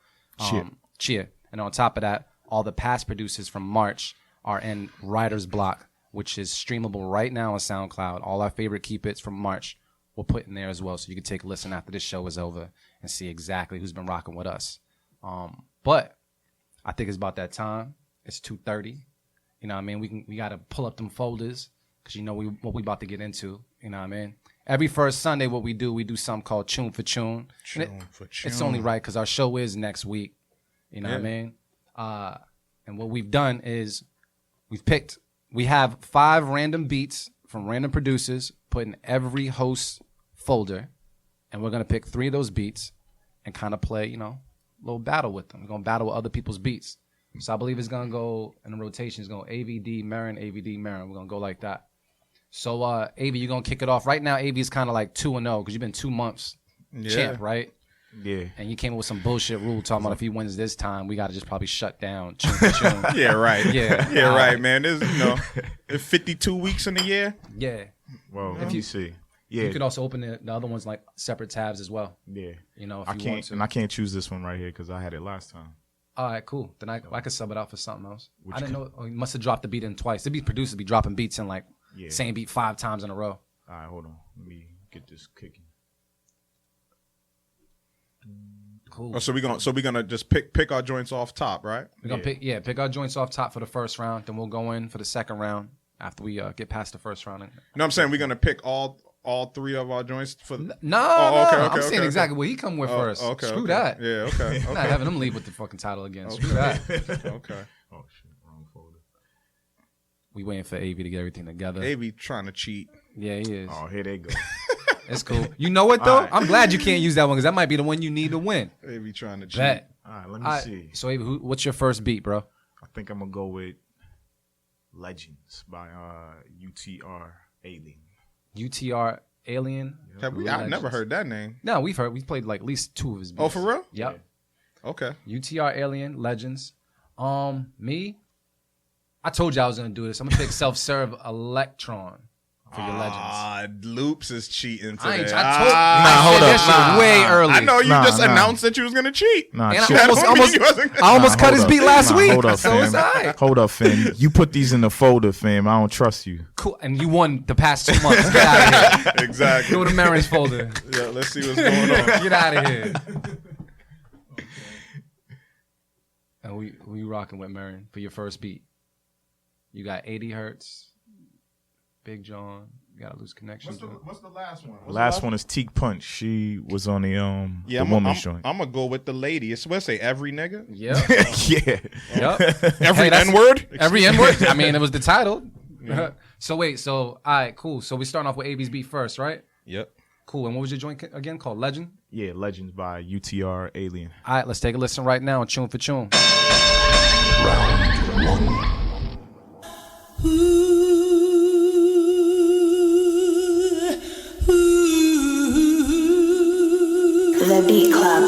Cheer. And on top of that, all the past producers from March are in Writer's Block, which is streamable right now on SoundCloud. All our favorite Keep It's from March we'll put in there as well, so you can take a listen after this show is over and see exactly who's been rocking with us. But I think it's about that time. It's 2:30. You know what I mean? We got to pull up them folders because you know what we about to get into. You know what I mean? Every first Sunday, what we do something called Chune for Chune. It's only right because our show is next week. You know what I mean? And what we've done is we have 5 random beats from random producers put in every host folder, and we're going to pick 3 of those beats and kind of play, a little battle with them. We're going to battle with other people's beats. So I believe it's gonna go in the rotation. It's going AVD Marin, AVD Marin. We're gonna go like that. So AV, you're gonna kick it off right now. AV is kind of like 2-0 because you've been 2 months champ, right? Yeah. And you came up with some bullshit rule talking about if he wins this time, we gotta just probably shut down Chune for Chune. Yeah, right. Yeah, right, man. There's there's 52 weeks in a year. Yeah. Well, if you see. Yeah. You could also open the other ones like separate tabs as well. Yeah. You know, if I you can't want to. and I can't choose this one right here because I had it last time. All right, cool. Then I could sub it out for something else. I didn't know. Oh, you must have dropped the beat in twice. The beat producers be dropping beats in like same beat 5 times in a row. All right, hold on. Let me get this kicking. Cool. Oh, so we're gonna just pick our joints off top, right? We're gonna pick our joints off top for the first round. Then we'll go in for the second round after we get past the first round. You know what I'm saying? We're gonna pick all 3 of our joints for. No, okay, I'm saying exactly what he come with first. Okay, Screw that. Yeah, okay. I'm not having him leave with the fucking title again. Screw that. Okay. Oh shit, wrong folder. We waiting for AV to get everything together. AV trying to cheat. Yeah, he is. Oh, here they go. It's cool. You know what though? All right. I'm glad you can't use that one because that might be the one you need to win. AV trying to cheat. Bet. All right, let me see. So AV, what's your first beat, bro? I think I'm gonna go with Legends by UTR Alien. UTR Alien. Have we? I've never heard that name. No, we've heard. We played like at least 2 of his beats. Oh, for real? Yep. Okay. UTR Alien Legends. Me. I told you I was gonna do this. I'm gonna pick Self-Serve Electron for your Legends. Loops is cheating today. I told that shit way early. I know you just announced that you was gonna cheat. Nah, And I chill. almost cut his beat last week. Hold up, So fam. it's all right. Hold up, fam. You put these in the folder, fam. I don't trust you. Cool. And you won the past 2 months. Get out of here. Exactly. Go to Marin's folder. Yeah, let's see what's going on. Get out of here. And we rocking with Marin for your first beat. You got 80 hertz, Big John. You got a loose connection. What's the last one? Last one is Teak Punch. She was on the Yeah, woman's joint. I'm gonna go with the lady. It's supposed to say every nigga. Yep. Yeah. Yep. Every N-word? Every N-word. I mean, it was the title. Yeah. So all right, cool. So we starting off with AB's beat first, right? Yep. Cool. And what was your joint again called? Legend? Yeah, Legends by UTR Alien. All right, let's take a listen right now on Chune for Chune. The Beat Club.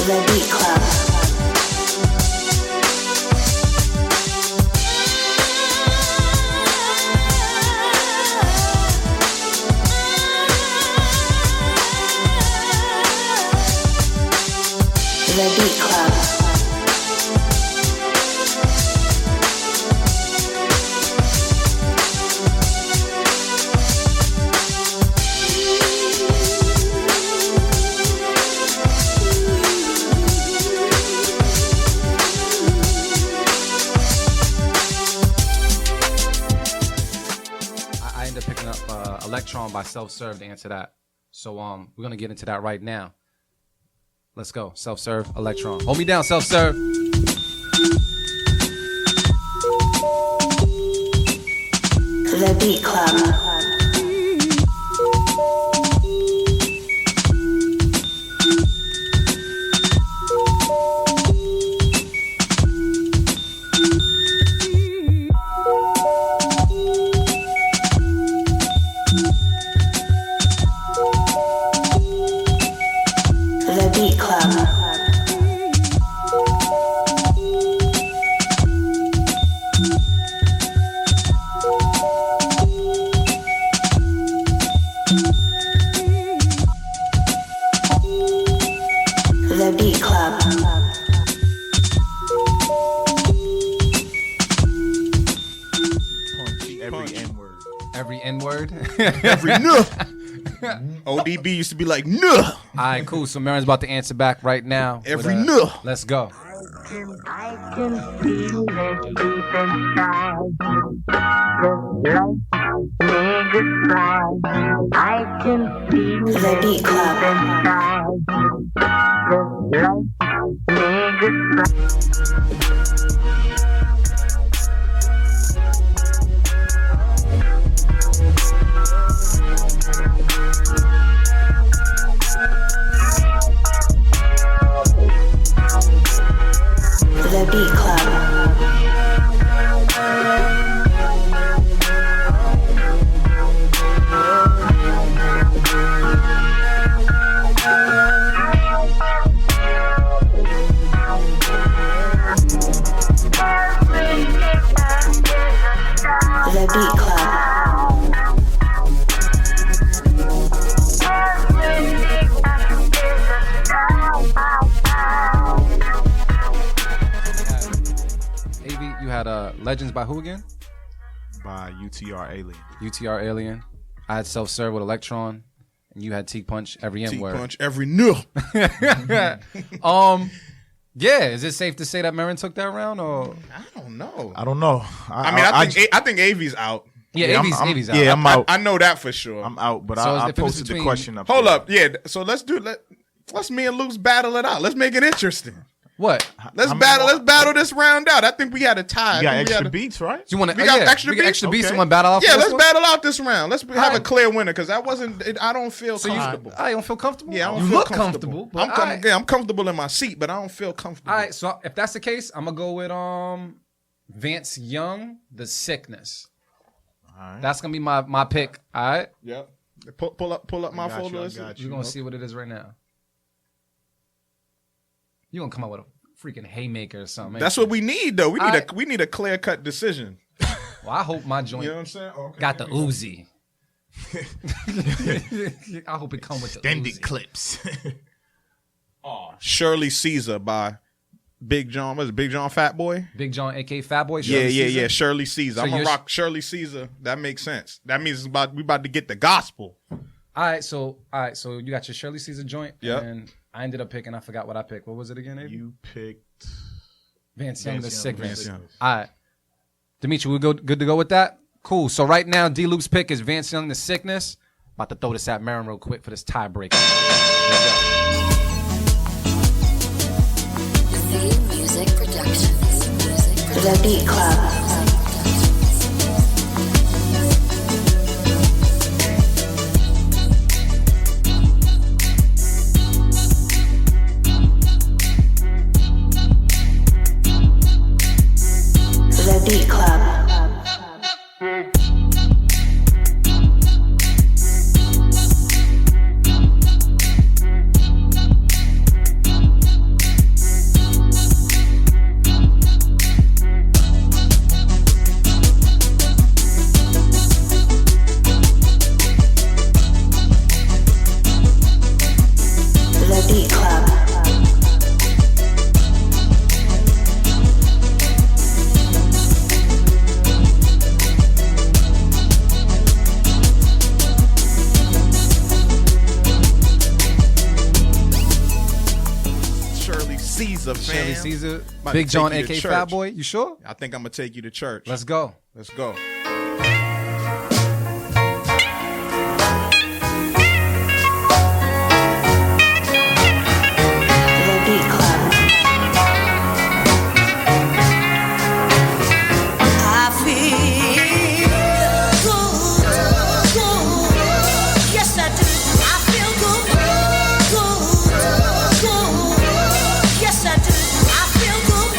The Beat Club. The Beat Club. I ended up picking up Electron by Self-Serve to answer that. So we're gonna get into that right now. Let's go. Self-Serve Electron. Hold me down, Self-Serve. The Beat Club. The Beat Club. The Beat Club. Every N-word. Every N-word. Every no. ODB used to be like no. All right, cool. So Marin's about to answer back right now. Every with, no. Let's go. I can feel it deep inside. Niggas cry. I can feel The it Beat deep Club. inside. Niggas The Beat Club. The Beat Club. AV, you had Legends by who again? By UTR Alien. UTR Alien. I had Self Serve with Electron, and you had T Punch every N word. Punch every no. Yeah, is it safe to say that Marin took that round, or I don't know. I don't know. I think AV's out. yeah, AV's out. Yeah, I'm out. I know that for sure. I'm out, but So I if it was posted the between- question up Hold there. up, yeah. So let's me and Luke's battle it out. Let's make it interesting. What? Let's battle this round out. I think we had a tie. You got I think we extra had a- beats, right? You want to? We got extra we got beats? extra beats. Okay. You want to battle out? Yeah, for this let's one? battle out this round. Let's have a Alright. clear winner because I don't feel So you, comfortable. I don't feel comfortable. Yeah, I don't you feel look comfortable. but alright. I'm comfortable in my seat, but I don't feel comfortable. All right, so if that's the case, I'm gonna go with Vance Young, The Sickness. All right. That's gonna be my pick. All right, Yep. Pull up my got you, folder. I Let's got see. we're gonna see what it is right now. You gonna come out with a freaking haymaker or something? That's what we need, though. We need Alright. we need a clear cut decision. Well, I hope my joint You know what I'm saying? Okay. got the Uzi. I hope it come with the Extended Uzi. clips. Shirley Caesar by Big John. Was it Big John Fat Boy? Big John, aka Fat Boy. Yeah, Shirley Caesar? Shirley Caesar. So I'm gonna you're- rock Shirley Caesar. That makes sense. That means we about to get the gospel. All right, so you got your Shirley Caesar joint. Yep. And I ended up picking. I forgot what I picked. What was it again? Avery? You picked Vance Young, The Vance Young, Sickness. Vance Young. All right. Dimitri, we good to go with that? Cool. So right now, D-Loop's pick is Vance Young, The Sickness. About to throw this at Marin real quick for this tiebreaker. The Music Productions. The Beat Club. The Beat Club. The Beat Club. Shirley Caesar, fam. Shirley Caesar, About to Big John, take you to aka church. Fat Boy. You sure? I think I'm gonna take you to church. Let's go. Let's go. The Beat Club. I feel good, good. Yes, I do. I feel good, good, good. Yes, I do. I feel good,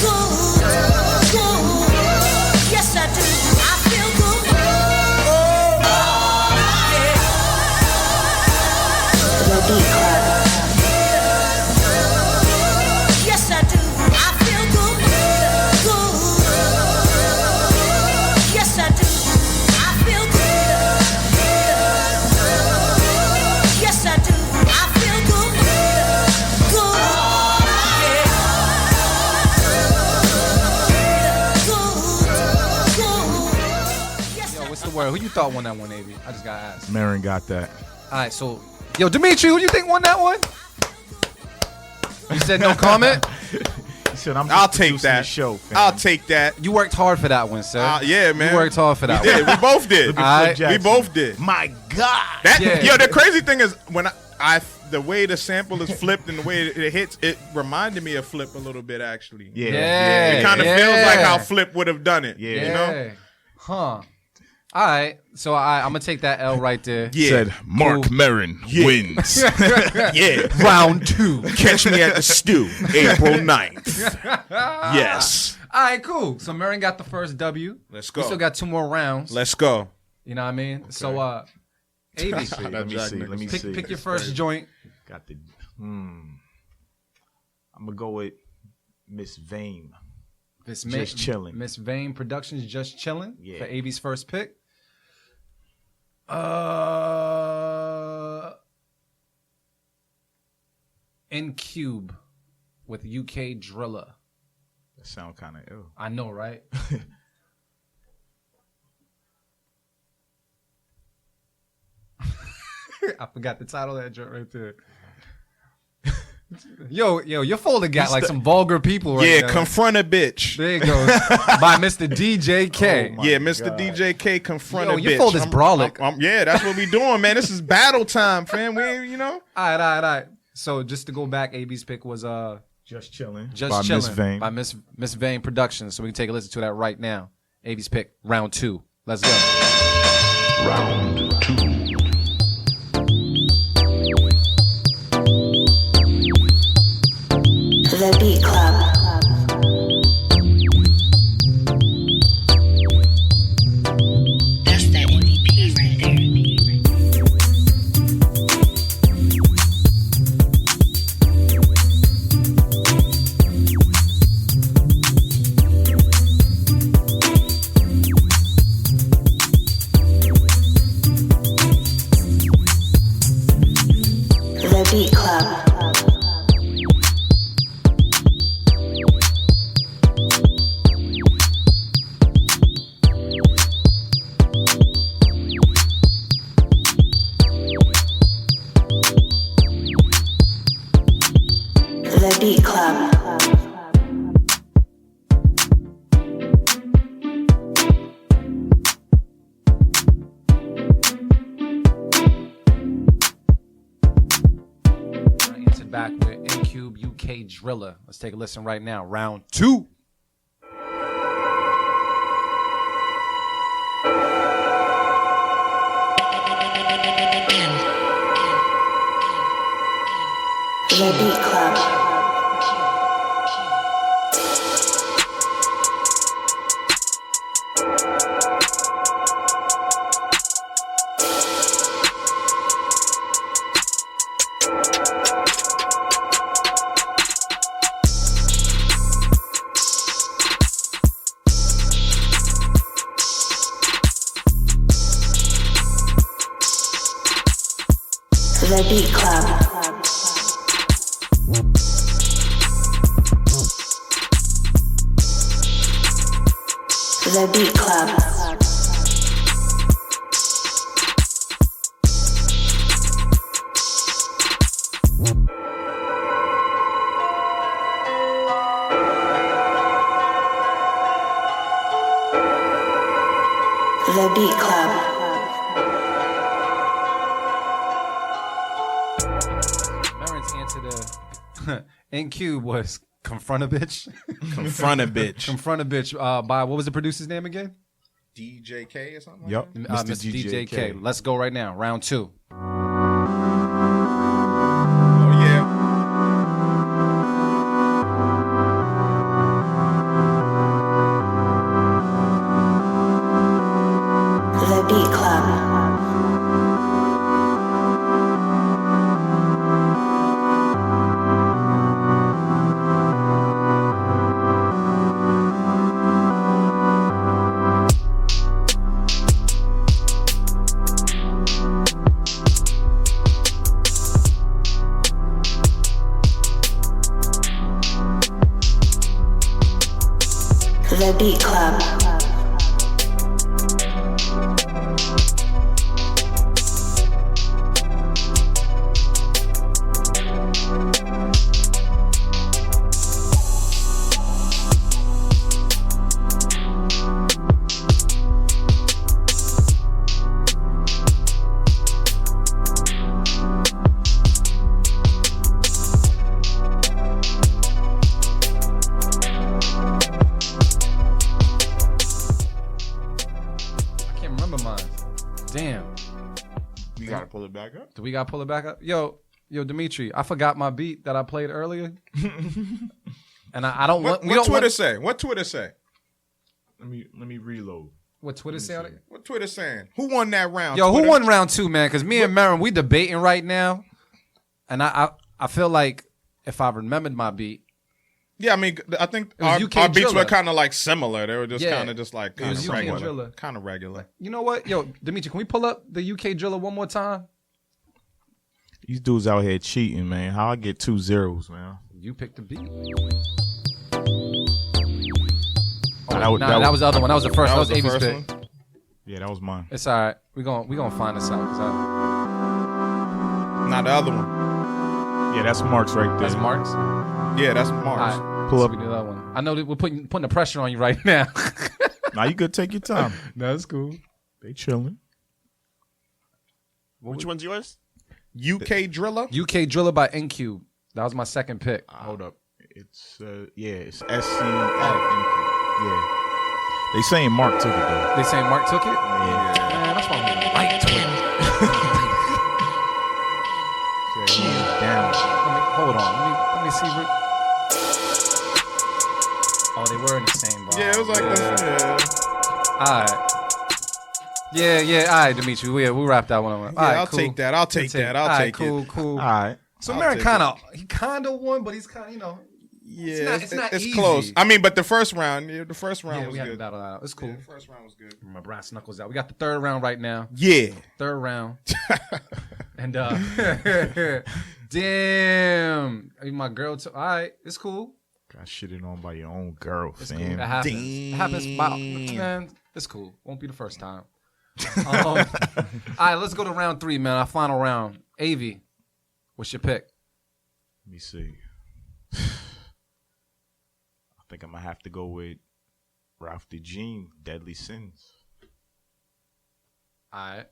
good, good. Yes, I do. I feel good. The Beat Club. Yes, I do. I feel good, good. Yes, I do. I feel good. Yes, I do. I feel good, good. Yo, what's the word? Who you thought won that one, Avery? I just got asked. Marin got that. All right, so yo, Dimitri, who do you think won that one? You said no comment. He said, "I'm I'll just take producing that. the show, fam." I'll take that. You worked hard for that one, sir. Yeah, man. You worked hard for that We one. did. We both did. Look at All Flip right. Jackson. We both did. My God. That Yeah. yo, the crazy thing is when I the way the sample is flipped and the way it hits, it reminded me of Flip a little bit actually. Yeah. It kind of feels like how Flip would have done it. Yeah. You know? Huh. All right. So I'm gonna take that L right there. Yeah. Said Mark Maron wins. Yeah. Round 2. Catch me at the stew, April 9th. Yes. All right, cool. So Marin got the first W. Let's go. We still got 2 more rounds. Let's go. You know what I mean? Okay. So ABC. Let me see. Pick your first joint. Got the. I'm gonna go with Miss Vane. Just chilling. Miss Vane Productions, Just Chilling. Yeah. For AB's first pick. N Cube with UK Driller. That sound kind of ill. I know, right? I forgot the title of that joint right there. Yo, your folder got like some vulgar people right now. Confront a bitch. There you go. By Mr. DJ K. Mr. DJ K, confront a bitch. Your folder's brolic. Yeah, that's what we doing, man. This is battle time, fam. We, All right. So just to go back, AB's pick was Just Chilling. Just Chilling by Miss Vane Productions. So we can take a listen to that right now. AB's pick, round 2. Let's go. Round 2. The Beat Club. That's that MVP right there. The Beat Club. The Beat Club. I answered back with N-Cube UK Driller. Let's take a listen right now. Round 2. The Beat Club. The Beat Club. The Beat Club. The Beat Club. Marin's answer to N-Cube was Confront a Bitch. confront a bitch. Confront a Bitch by, what was the producer's name again? DJ K or something Yep. like Mr. DJ K. Let's go right now. Round 2. that? Oh, yeah. The Beat Club. The Beat Club. pull it back up. Do we gotta pull it back up? Yo, Dimitri, I forgot my beat that I played earlier. And I don't want. What Twitter say? What Twitter say? Let me reload. What Twitter say on it? What Twitter saying? Who won that round? Yo, Twitter? who won round 2, man? Because me and Marin, we debating right now, and I feel like if I remembered my beat. Yeah, I mean, I think our beats were kind of like similar. They were just kind of like kind of regular. Kind of regular. You know what? Yo, Dimitri, can we pull up the UK Driller one more time? These dudes out here cheating, man. How I get 2 zeros, man? You picked the beat. That was the other one. That was the first. That was Avi's pick. Yeah, that was mine. It's all right. We gonna find this out. Not the other one. Yeah, that's Mark's right there. That's Mark's. Yeah, that's Mark's. Right. Pull up. We do that one. I know that we're putting the pressure on you right now. Nah, you could take your time. No, that's cool. They chilling. Which one's yours? UK Driller. UK Driller by NQ. That was my second pick. Hold up. It's it's SC. Yeah. They saying Mark took it though. They saying Mark took it? Yeah. Man, that's why we like Twitter. Down. Hold on. Let me see. Oh, they were in the same bar. Yeah, it was like this. Yeah. All right. Yeah. All right, Dimitri. We'll wrap that one up. Yeah, All right, I'll cool. take that. I'll take that. I'll take it. Cool. All right. So I'll Marin take kind of won, but he's kind of, Yeah, it's not easy. close. I mean, but the first round was we had to good. battle that out. It's cool. Yeah, the first round was good. My brass knuckles out. We got the third round right now. Yeah. Third round. And damn, my girl. All right, it's cool. Got shitted on by your own girl, It's fam. cool. It happens. It happens. Man, it's cool. Won't be the first time. All right, let's go to round 3, man. Our final round. Avi, what's your pick? Let me see. I think I'm gonna have to go with Ralph the Gene, Deadly Sins. All right.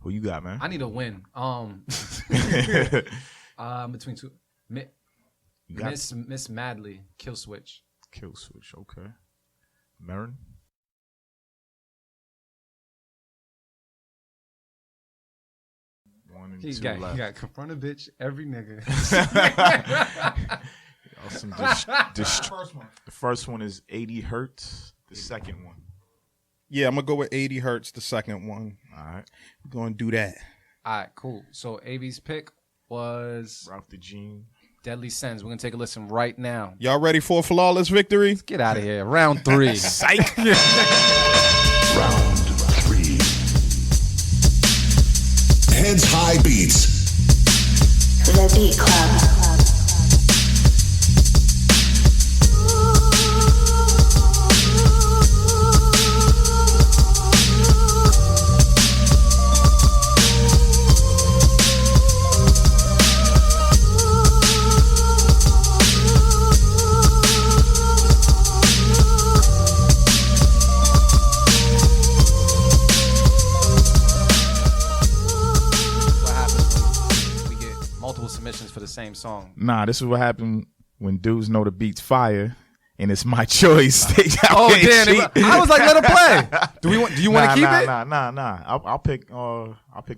Who you got, man? I need a win. Between two. Miss Madly, Kill Switch. Kill Switch, okay. Marin? One and He two got left. confront a bitch every nigga. The first one is 80 Hertz. The second one. Yeah, I'm gonna go with 80 Hertz, the second one. All right. We're gonna do that. All right, cool. So Avi's pick was Ralph the Gene. Deadly Sins. We're gonna take a listen right now. Y'all ready for a flawless victory? Get out of here. Round 3. Psych. Round 3. Heads High Beats. The Beat Club. Submissions for the same song. Nah, this is what happened when dudes know the beat's fire and it's my choice. Oh damn! I was like, let him play. Do you want to keep it? Nah. I'll pick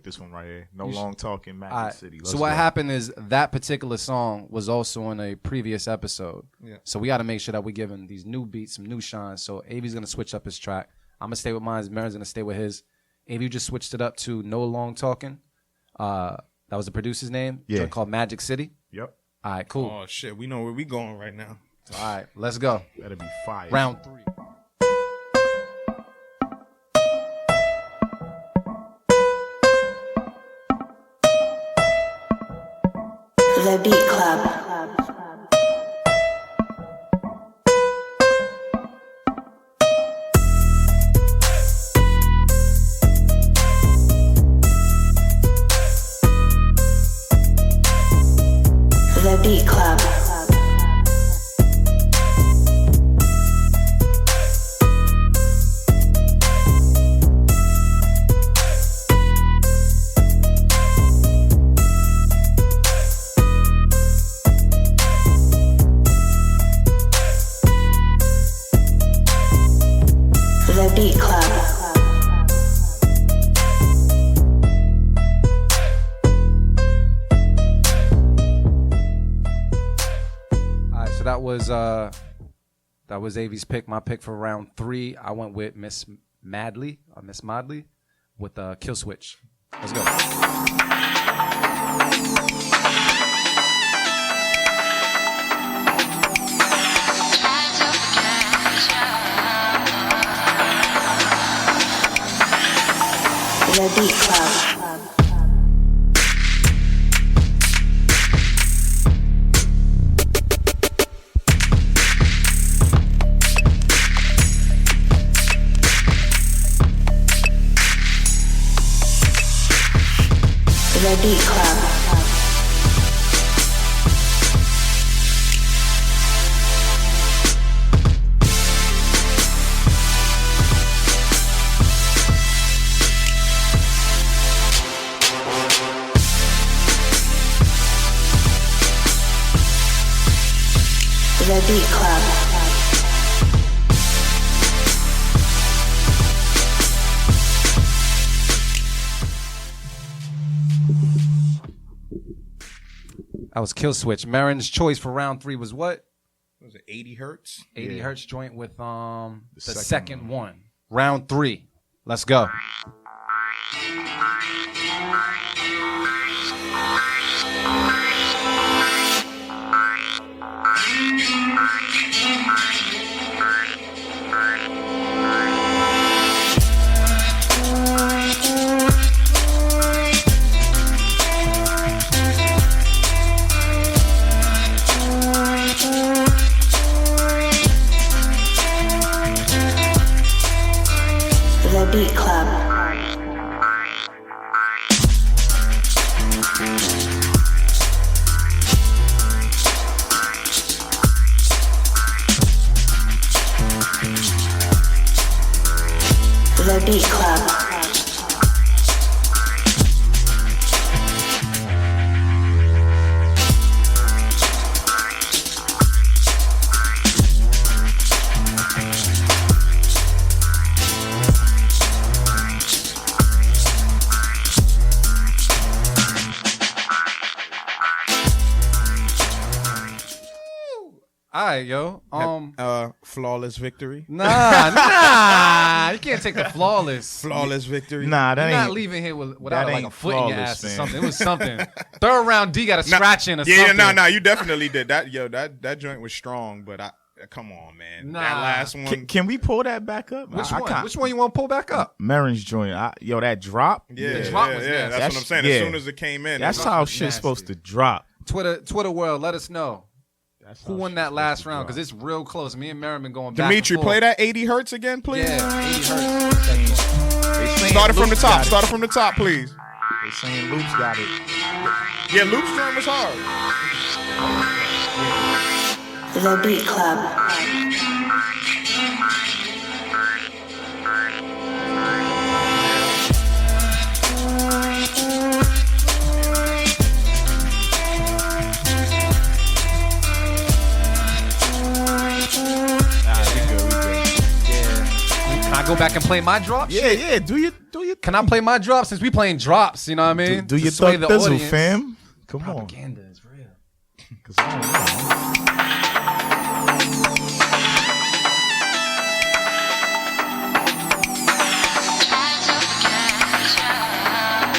this one right here. No long talking, Magic City. So what happened is that particular song was also on a previous episode. Yeah. So we got to make sure that we're giving these new beats some new shine. So Avi's gonna switch up his track. I'm gonna stay with mine. Marin's gonna stay with his. Avi just switched it up to No Long Talking. That was the producer's name. Yeah. Called Magic City. Yep. All right, cool. Oh shit, we know where we going right now. All right, let's go. That'll be fire. Round 3. The Beat Club. The Beat Club. The Beat Club. that was Avi's pick. My pick for round 3. I went with Miss Madley with Kill Switch. Let's go. The Beat Club. The Beat Club. The Beat Club. That was Kill Switch. Marin's choice for round 3 was what? Was it 80 hertz? 80 hertz joint with the second one. Round 3. Let's go. The Beat Club. The Beat Club. All right, yo. Flawless victory. Nah. You can't take the flawless. Flawless victory. Nah, that You're ain't. not leaving here without that like a ain't foot in your flawless, ass or man. something. It was something. Third round D got a scratch in or something. Yeah, you definitely did that. Yo, that joint was strong, but come on, man. Nah. That last one. Can we pull that back up? Which one? Which one you want to pull back up? Marin's joint. That drop. Yeah, The drop was nasty. that's what I'm saying. Yeah. As soon as it came in, That's it was how was shit's nasty. supposed to drop. Twitter world, let us know That's who how won shit's that supposed last to round drop. because it's real close. Me and Merriman going back. Dimitri, and forth. play that 80 hertz again, please. Yeah, 80 hertz. They saying Started from the Luke's top. got it. Started from the top, please. They saying Luke's got it. Yeah, Loop's joint was hard. The Beat Club. Can I go back and play my drops? Yeah. Do you? Can I play my drops since we playing drops? You know what I mean? Do To your sway thug the thizzle, audience. fam? Come on. Propaganda is real. 'Cause I don't know.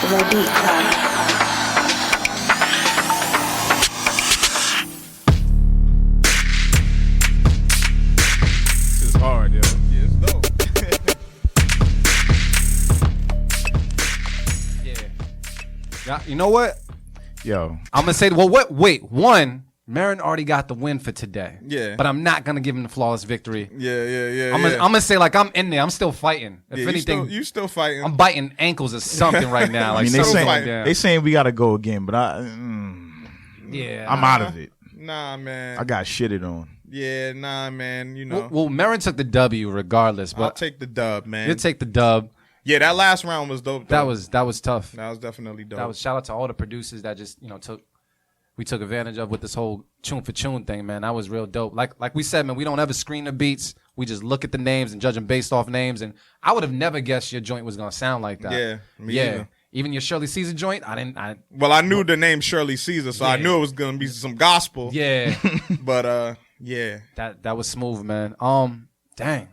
The Beat Club. This is hard, yo. Yeah, it's dope. Yeah. You know what? Yo, I'm gonna say. Well, what? Wait. One. Marin already got the win for today. Yeah. But I'm not gonna give him the flawless victory. Yeah. I'm gonna say like I'm in there. I'm still fighting. If Yeah, anything, you still fighting. I'm biting ankles or something right now. Like I mean, they so something fighting. saying like they that. saying we gotta go again, but Yeah. I'm out of it. Nah, man. I got shitted on. Yeah, nah, man. You know, Well, Marin took the W regardless, I'll but take the dub, man. you'll take the dub. Yeah, that last round was dope. That though. was tough. That was definitely dope. That was shout out to all the producers that just we took advantage of with this whole tune for tune thing, man. That was real dope. Like we said, man, we don't ever screen the beats. We just look at the names and judge them based off names. And I would have never guessed your joint was gonna sound like that. Yeah, me either. Even your Shirley Caesar joint, I Well, I knew the name Shirley Caesar, so I Yeah. knew it was gonna be some gospel. yeah. But Yeah. That was smooth, man. Dang.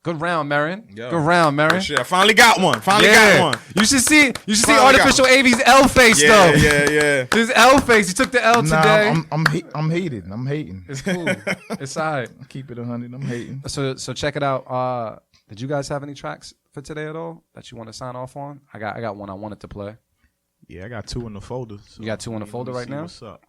Good round, Marion. Yo. Good round, Marion. Shit, I finally got one. Got one. You should see Finally Artificial AV's L face though. Yeah. His L face. He took the L today. I'm hating. I'm hating. It's cool. It's all right. Keep it 100. I'm hating. So check it out. Did you guys have any tracks for today at all that you want to sign off on? I got one I wanted to play. Yeah, I got 2 in the folder. So you got 2 in the folder right now? What's up?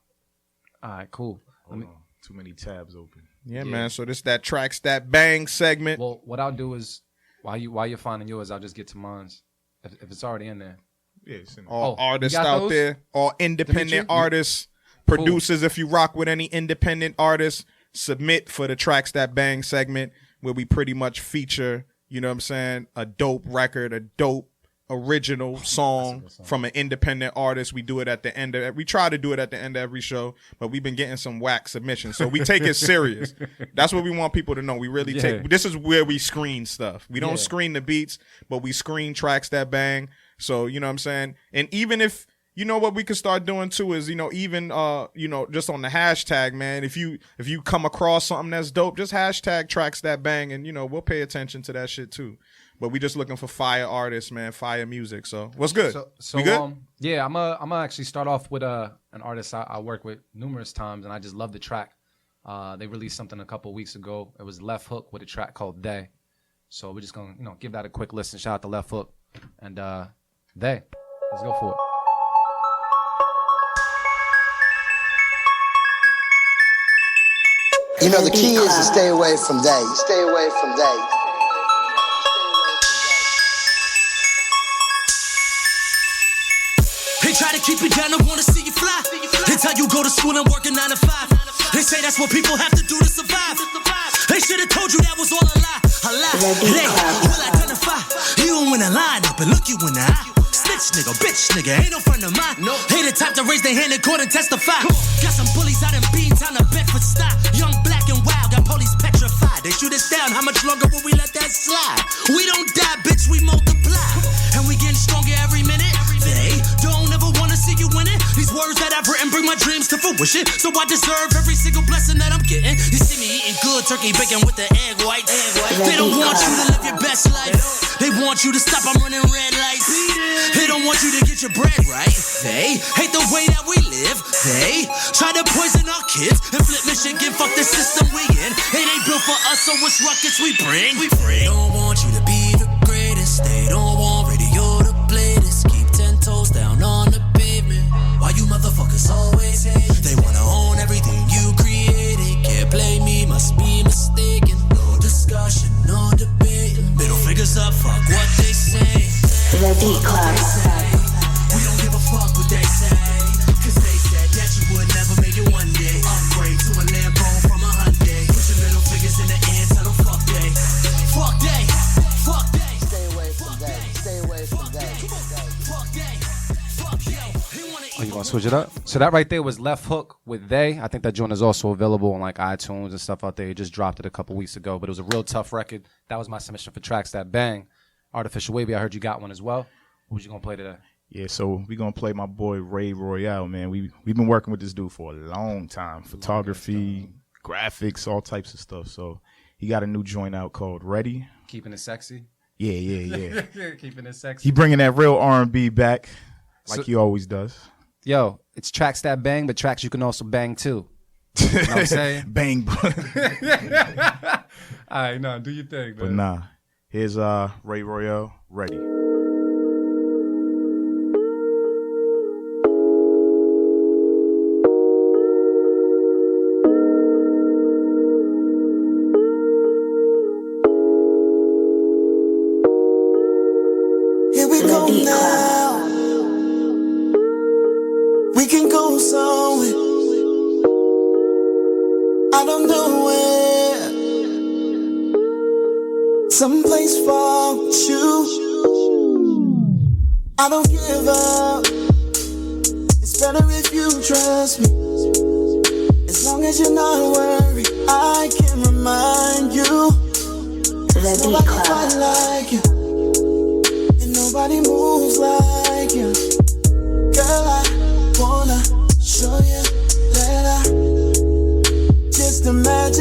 All right, cool. Hold on. Too many tabs open. Yeah, man. So this that Tracks That Bang segment. Well, what I'll do is while you're finding yours, I'll just get to mine's if it's already in there. Yeah, it's in there. All artists out those? there, all independent artists, producers. If you rock with any independent artists, submit for the Tracks That Bang segment where we pretty much feature, you know what I'm saying, a dope record, a dope original song from an independent artist. We do it at the end of we try to do it at the end of every show, but we've been getting some whack submissions, so we take it serious. That's what we want people to know. We really take this is where we screen stuff. We don't screen the beats, but we screen Tracks That Bang. So you know what I'm saying. And even if you know what we could start doing too is even just on the hashtag, man, if you come across something that's dope, just hashtag Tracks That Bang, and we'll pay attention to that shit too. But we just looking for fire artists, man, fire music. So what's good? So we good? Yeah, I'm gonna actually start off with an artist I work with numerous times, and I just love the track. They released something a couple weeks ago. It was Left Hook with a track called They. So we're just gonna give that a quick listen. Shout out to Left Hook and They. Let's go for it. The key is to stay away from they. Stay away from they. They try to keep you down, don't wanna see you fly. They tell you go to school and work a 9 to 5. They say that's what people have to do to survive. They should have told you that was all a lie. A lie. They will identify. You don't win a line up and look you in the eye. Snitch nigga, bitch nigga, ain't no friend of mine. They the type to raise their hand in court and testify. Got some bullies out in Beantown to Bedford style. Young, black, and wild, got police petrified. They shoot us down, how much longer will we let that slide? We don't die, bitch, we multiply. And we getting stronger every minute. They don't ever wanna see you winning. These words that I've written bring my dreams to fruition. So I deserve every single blessing that I'm getting. You see me eating good turkey bacon with the egg whites. They don't want you to live your best life. They want you to stop, I'm running red lights. They don't want you to get your bread right. They hate the way that we live. They try to poison our kids and flip Michigan. Fuck the system we in. It ain't built for us, so it's ruckus we bring. They don't want you to be the greatest. They don't want radio to play this. Keep 10 toes down on the pavement. Why you motherfuckers always hate? They wanna own everything you created. Can't play me, must be mistaken. No discussion, no debate. Middle fingers up, fuck what they say. The Beat Club. We don't give a fuck what they say. Cause they said that you would never make it one day. Upgrade to a Lamborghini from a Hyundai. Put your middle fingers in the air, tell them fuck they. Fuck they. Fuck they. Stay away from they. Stay away from they. Fuck they. Fuck yo. Oh, you gonna switch it up? So that right there was Left Hook with They. I think that joint is also available on like iTunes and stuff out there. He just dropped it a couple weeks ago, but it was a real tough record. That was my submission for Tracks That Bang. Artificial Wavy, I heard you got one as well. What was you gonna play today? Yeah, so we gonna play my boy Ray Royale, man. We've been working with this dude for a long time. Photography, graphics, all types of stuff. So he got a new joint out called Ready. Keeping it sexy. Yeah. Keeping it sexy. He bringing that real R&B back, like he always does. Yo, it's Tracks That Bang, but tracks you can also bang too. You know what I'm saying? Bang. All right, no, do your thing, man. But nah, here's Ray Royale, Ready. Here we go now. We can go somewhere. I don't know where. Someplace far with you. I don't give up. It's better if you trust me. As long as you're not worried, I can remind you. The Beat Club. Nobody like you. Nobody moves like you. Girl, I wanna show you that I just imagine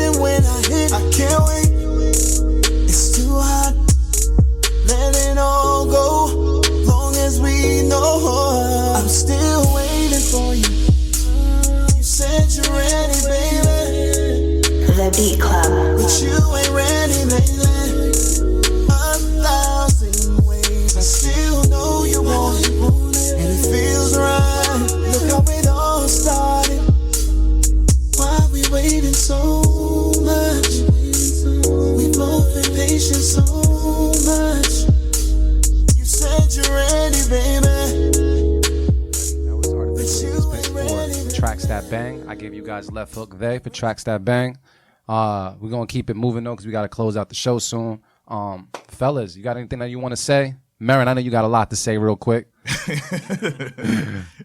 The Beat Club. But you ain't ready, baby. 1,000 ways, I still know you want it, and it feels right. Look how it all started. Why we waiting so much? We both been patient so much. You said you're ready, baby. That was Artificial Music for Tracks That Bang. I gave you guys Left Hook They for Tracks That Bang. We're gonna keep it moving though, because we gotta close out the show soon. Fellas, you got anything that you want to say? Marin, I know you got a lot to say real quick.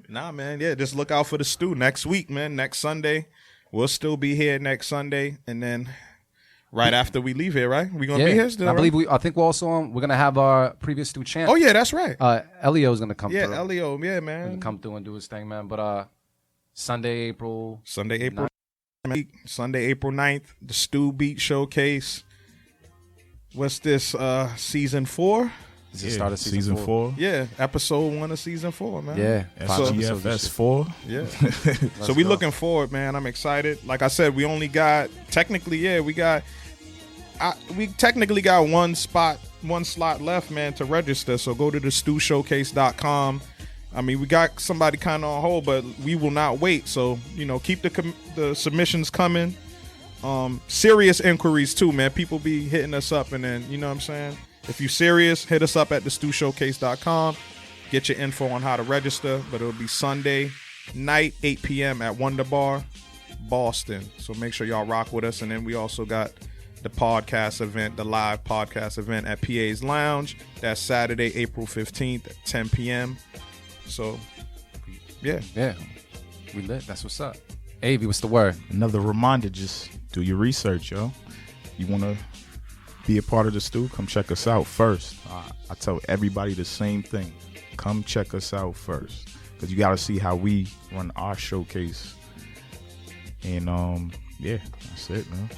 Nah, man. Yeah, just look out for the stew next week, man. Next Sunday. We'll still be here next Sunday. And then right after we leave here, right? We're going to be here still, I think we're also we're going to have our previous stew champ. Oh, yeah, that's right. Elio's going to come through. Yeah, Elio. Yeah, man. Gonna come through and do his thing, man. But Sunday, April 9th. Sunday, April 9th, the Stew Beat Showcase. What's this, season 4? Is it start of season 4? Yeah, episode 1 of season 4, man. Yeah. SGFS 4. Yeah. So we looking forward, man. I'm excited. Like I said, we only got, we technically got one slot left, man, to register. So go to the stewshowcase.com. I mean, we got somebody kind of on hold, but we will not wait. So, keep the submissions coming. Serious inquiries too, man. People be hitting us up, and then, you know what I'm saying? If you're serious, hit us up at thestewshowcase.com. Get your info on how to register, but it'll be Sunday night, 8 p.m. at Wonder Bar, Boston. So make sure y'all rock with us. And then we also got the podcast event, the live podcast event at PA's Lounge. That's Saturday, April 15th at 10 p.m. So, yeah. Yeah. We lit. That's what's up. Avi, what's the word? Another reminder, just do your research, yo. You want to be a part of the stew? Come check us out first. I tell everybody the same thing. Come check us out first, because you got to see how we run our showcase. And, yeah, that's it, man.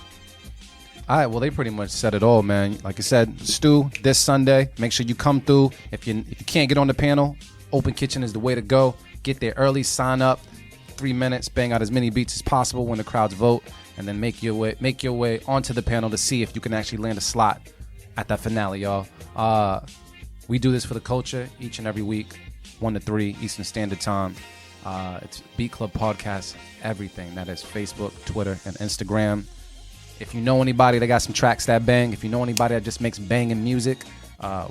All right, well, they pretty much said it all, man. Like I said, stew this Sunday. Make sure you come through. If you can't get on the panel, Open Kitchen is the way to go. Get there early, sign up. 3 minutes, bang out as many beats as possible when the crowds vote, and then make your way onto the panel to see if you can actually land a slot at that finale, y'all. We do this for the culture each and every week, 1 to 3 Eastern Standard Time. It's Beat Club Podcast, everything. That is Facebook, Twitter, and Instagram. If you know anybody that got some tracks that bang, if you know anybody that just makes banging music,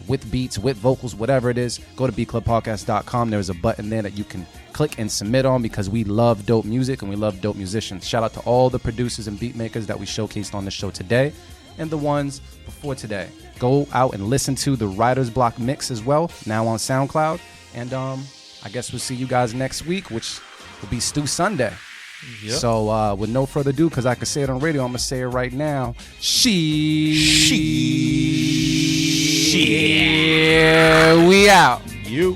with beats, with vocals, whatever it is, go to beatclubpodcast.com. There's a button there that you can click and submit on, because we love dope music and we love dope musicians. Shout out to all the producers and beat makers that we showcased on the show today and the ones before today. Go out and listen to the Writer's Block mix as well, now on SoundCloud. And I guess we'll see you guys next week, which will be Stew Sunday. Yep. So with no further ado, because I can say it on radio, I'm going to say it right now. We out. You.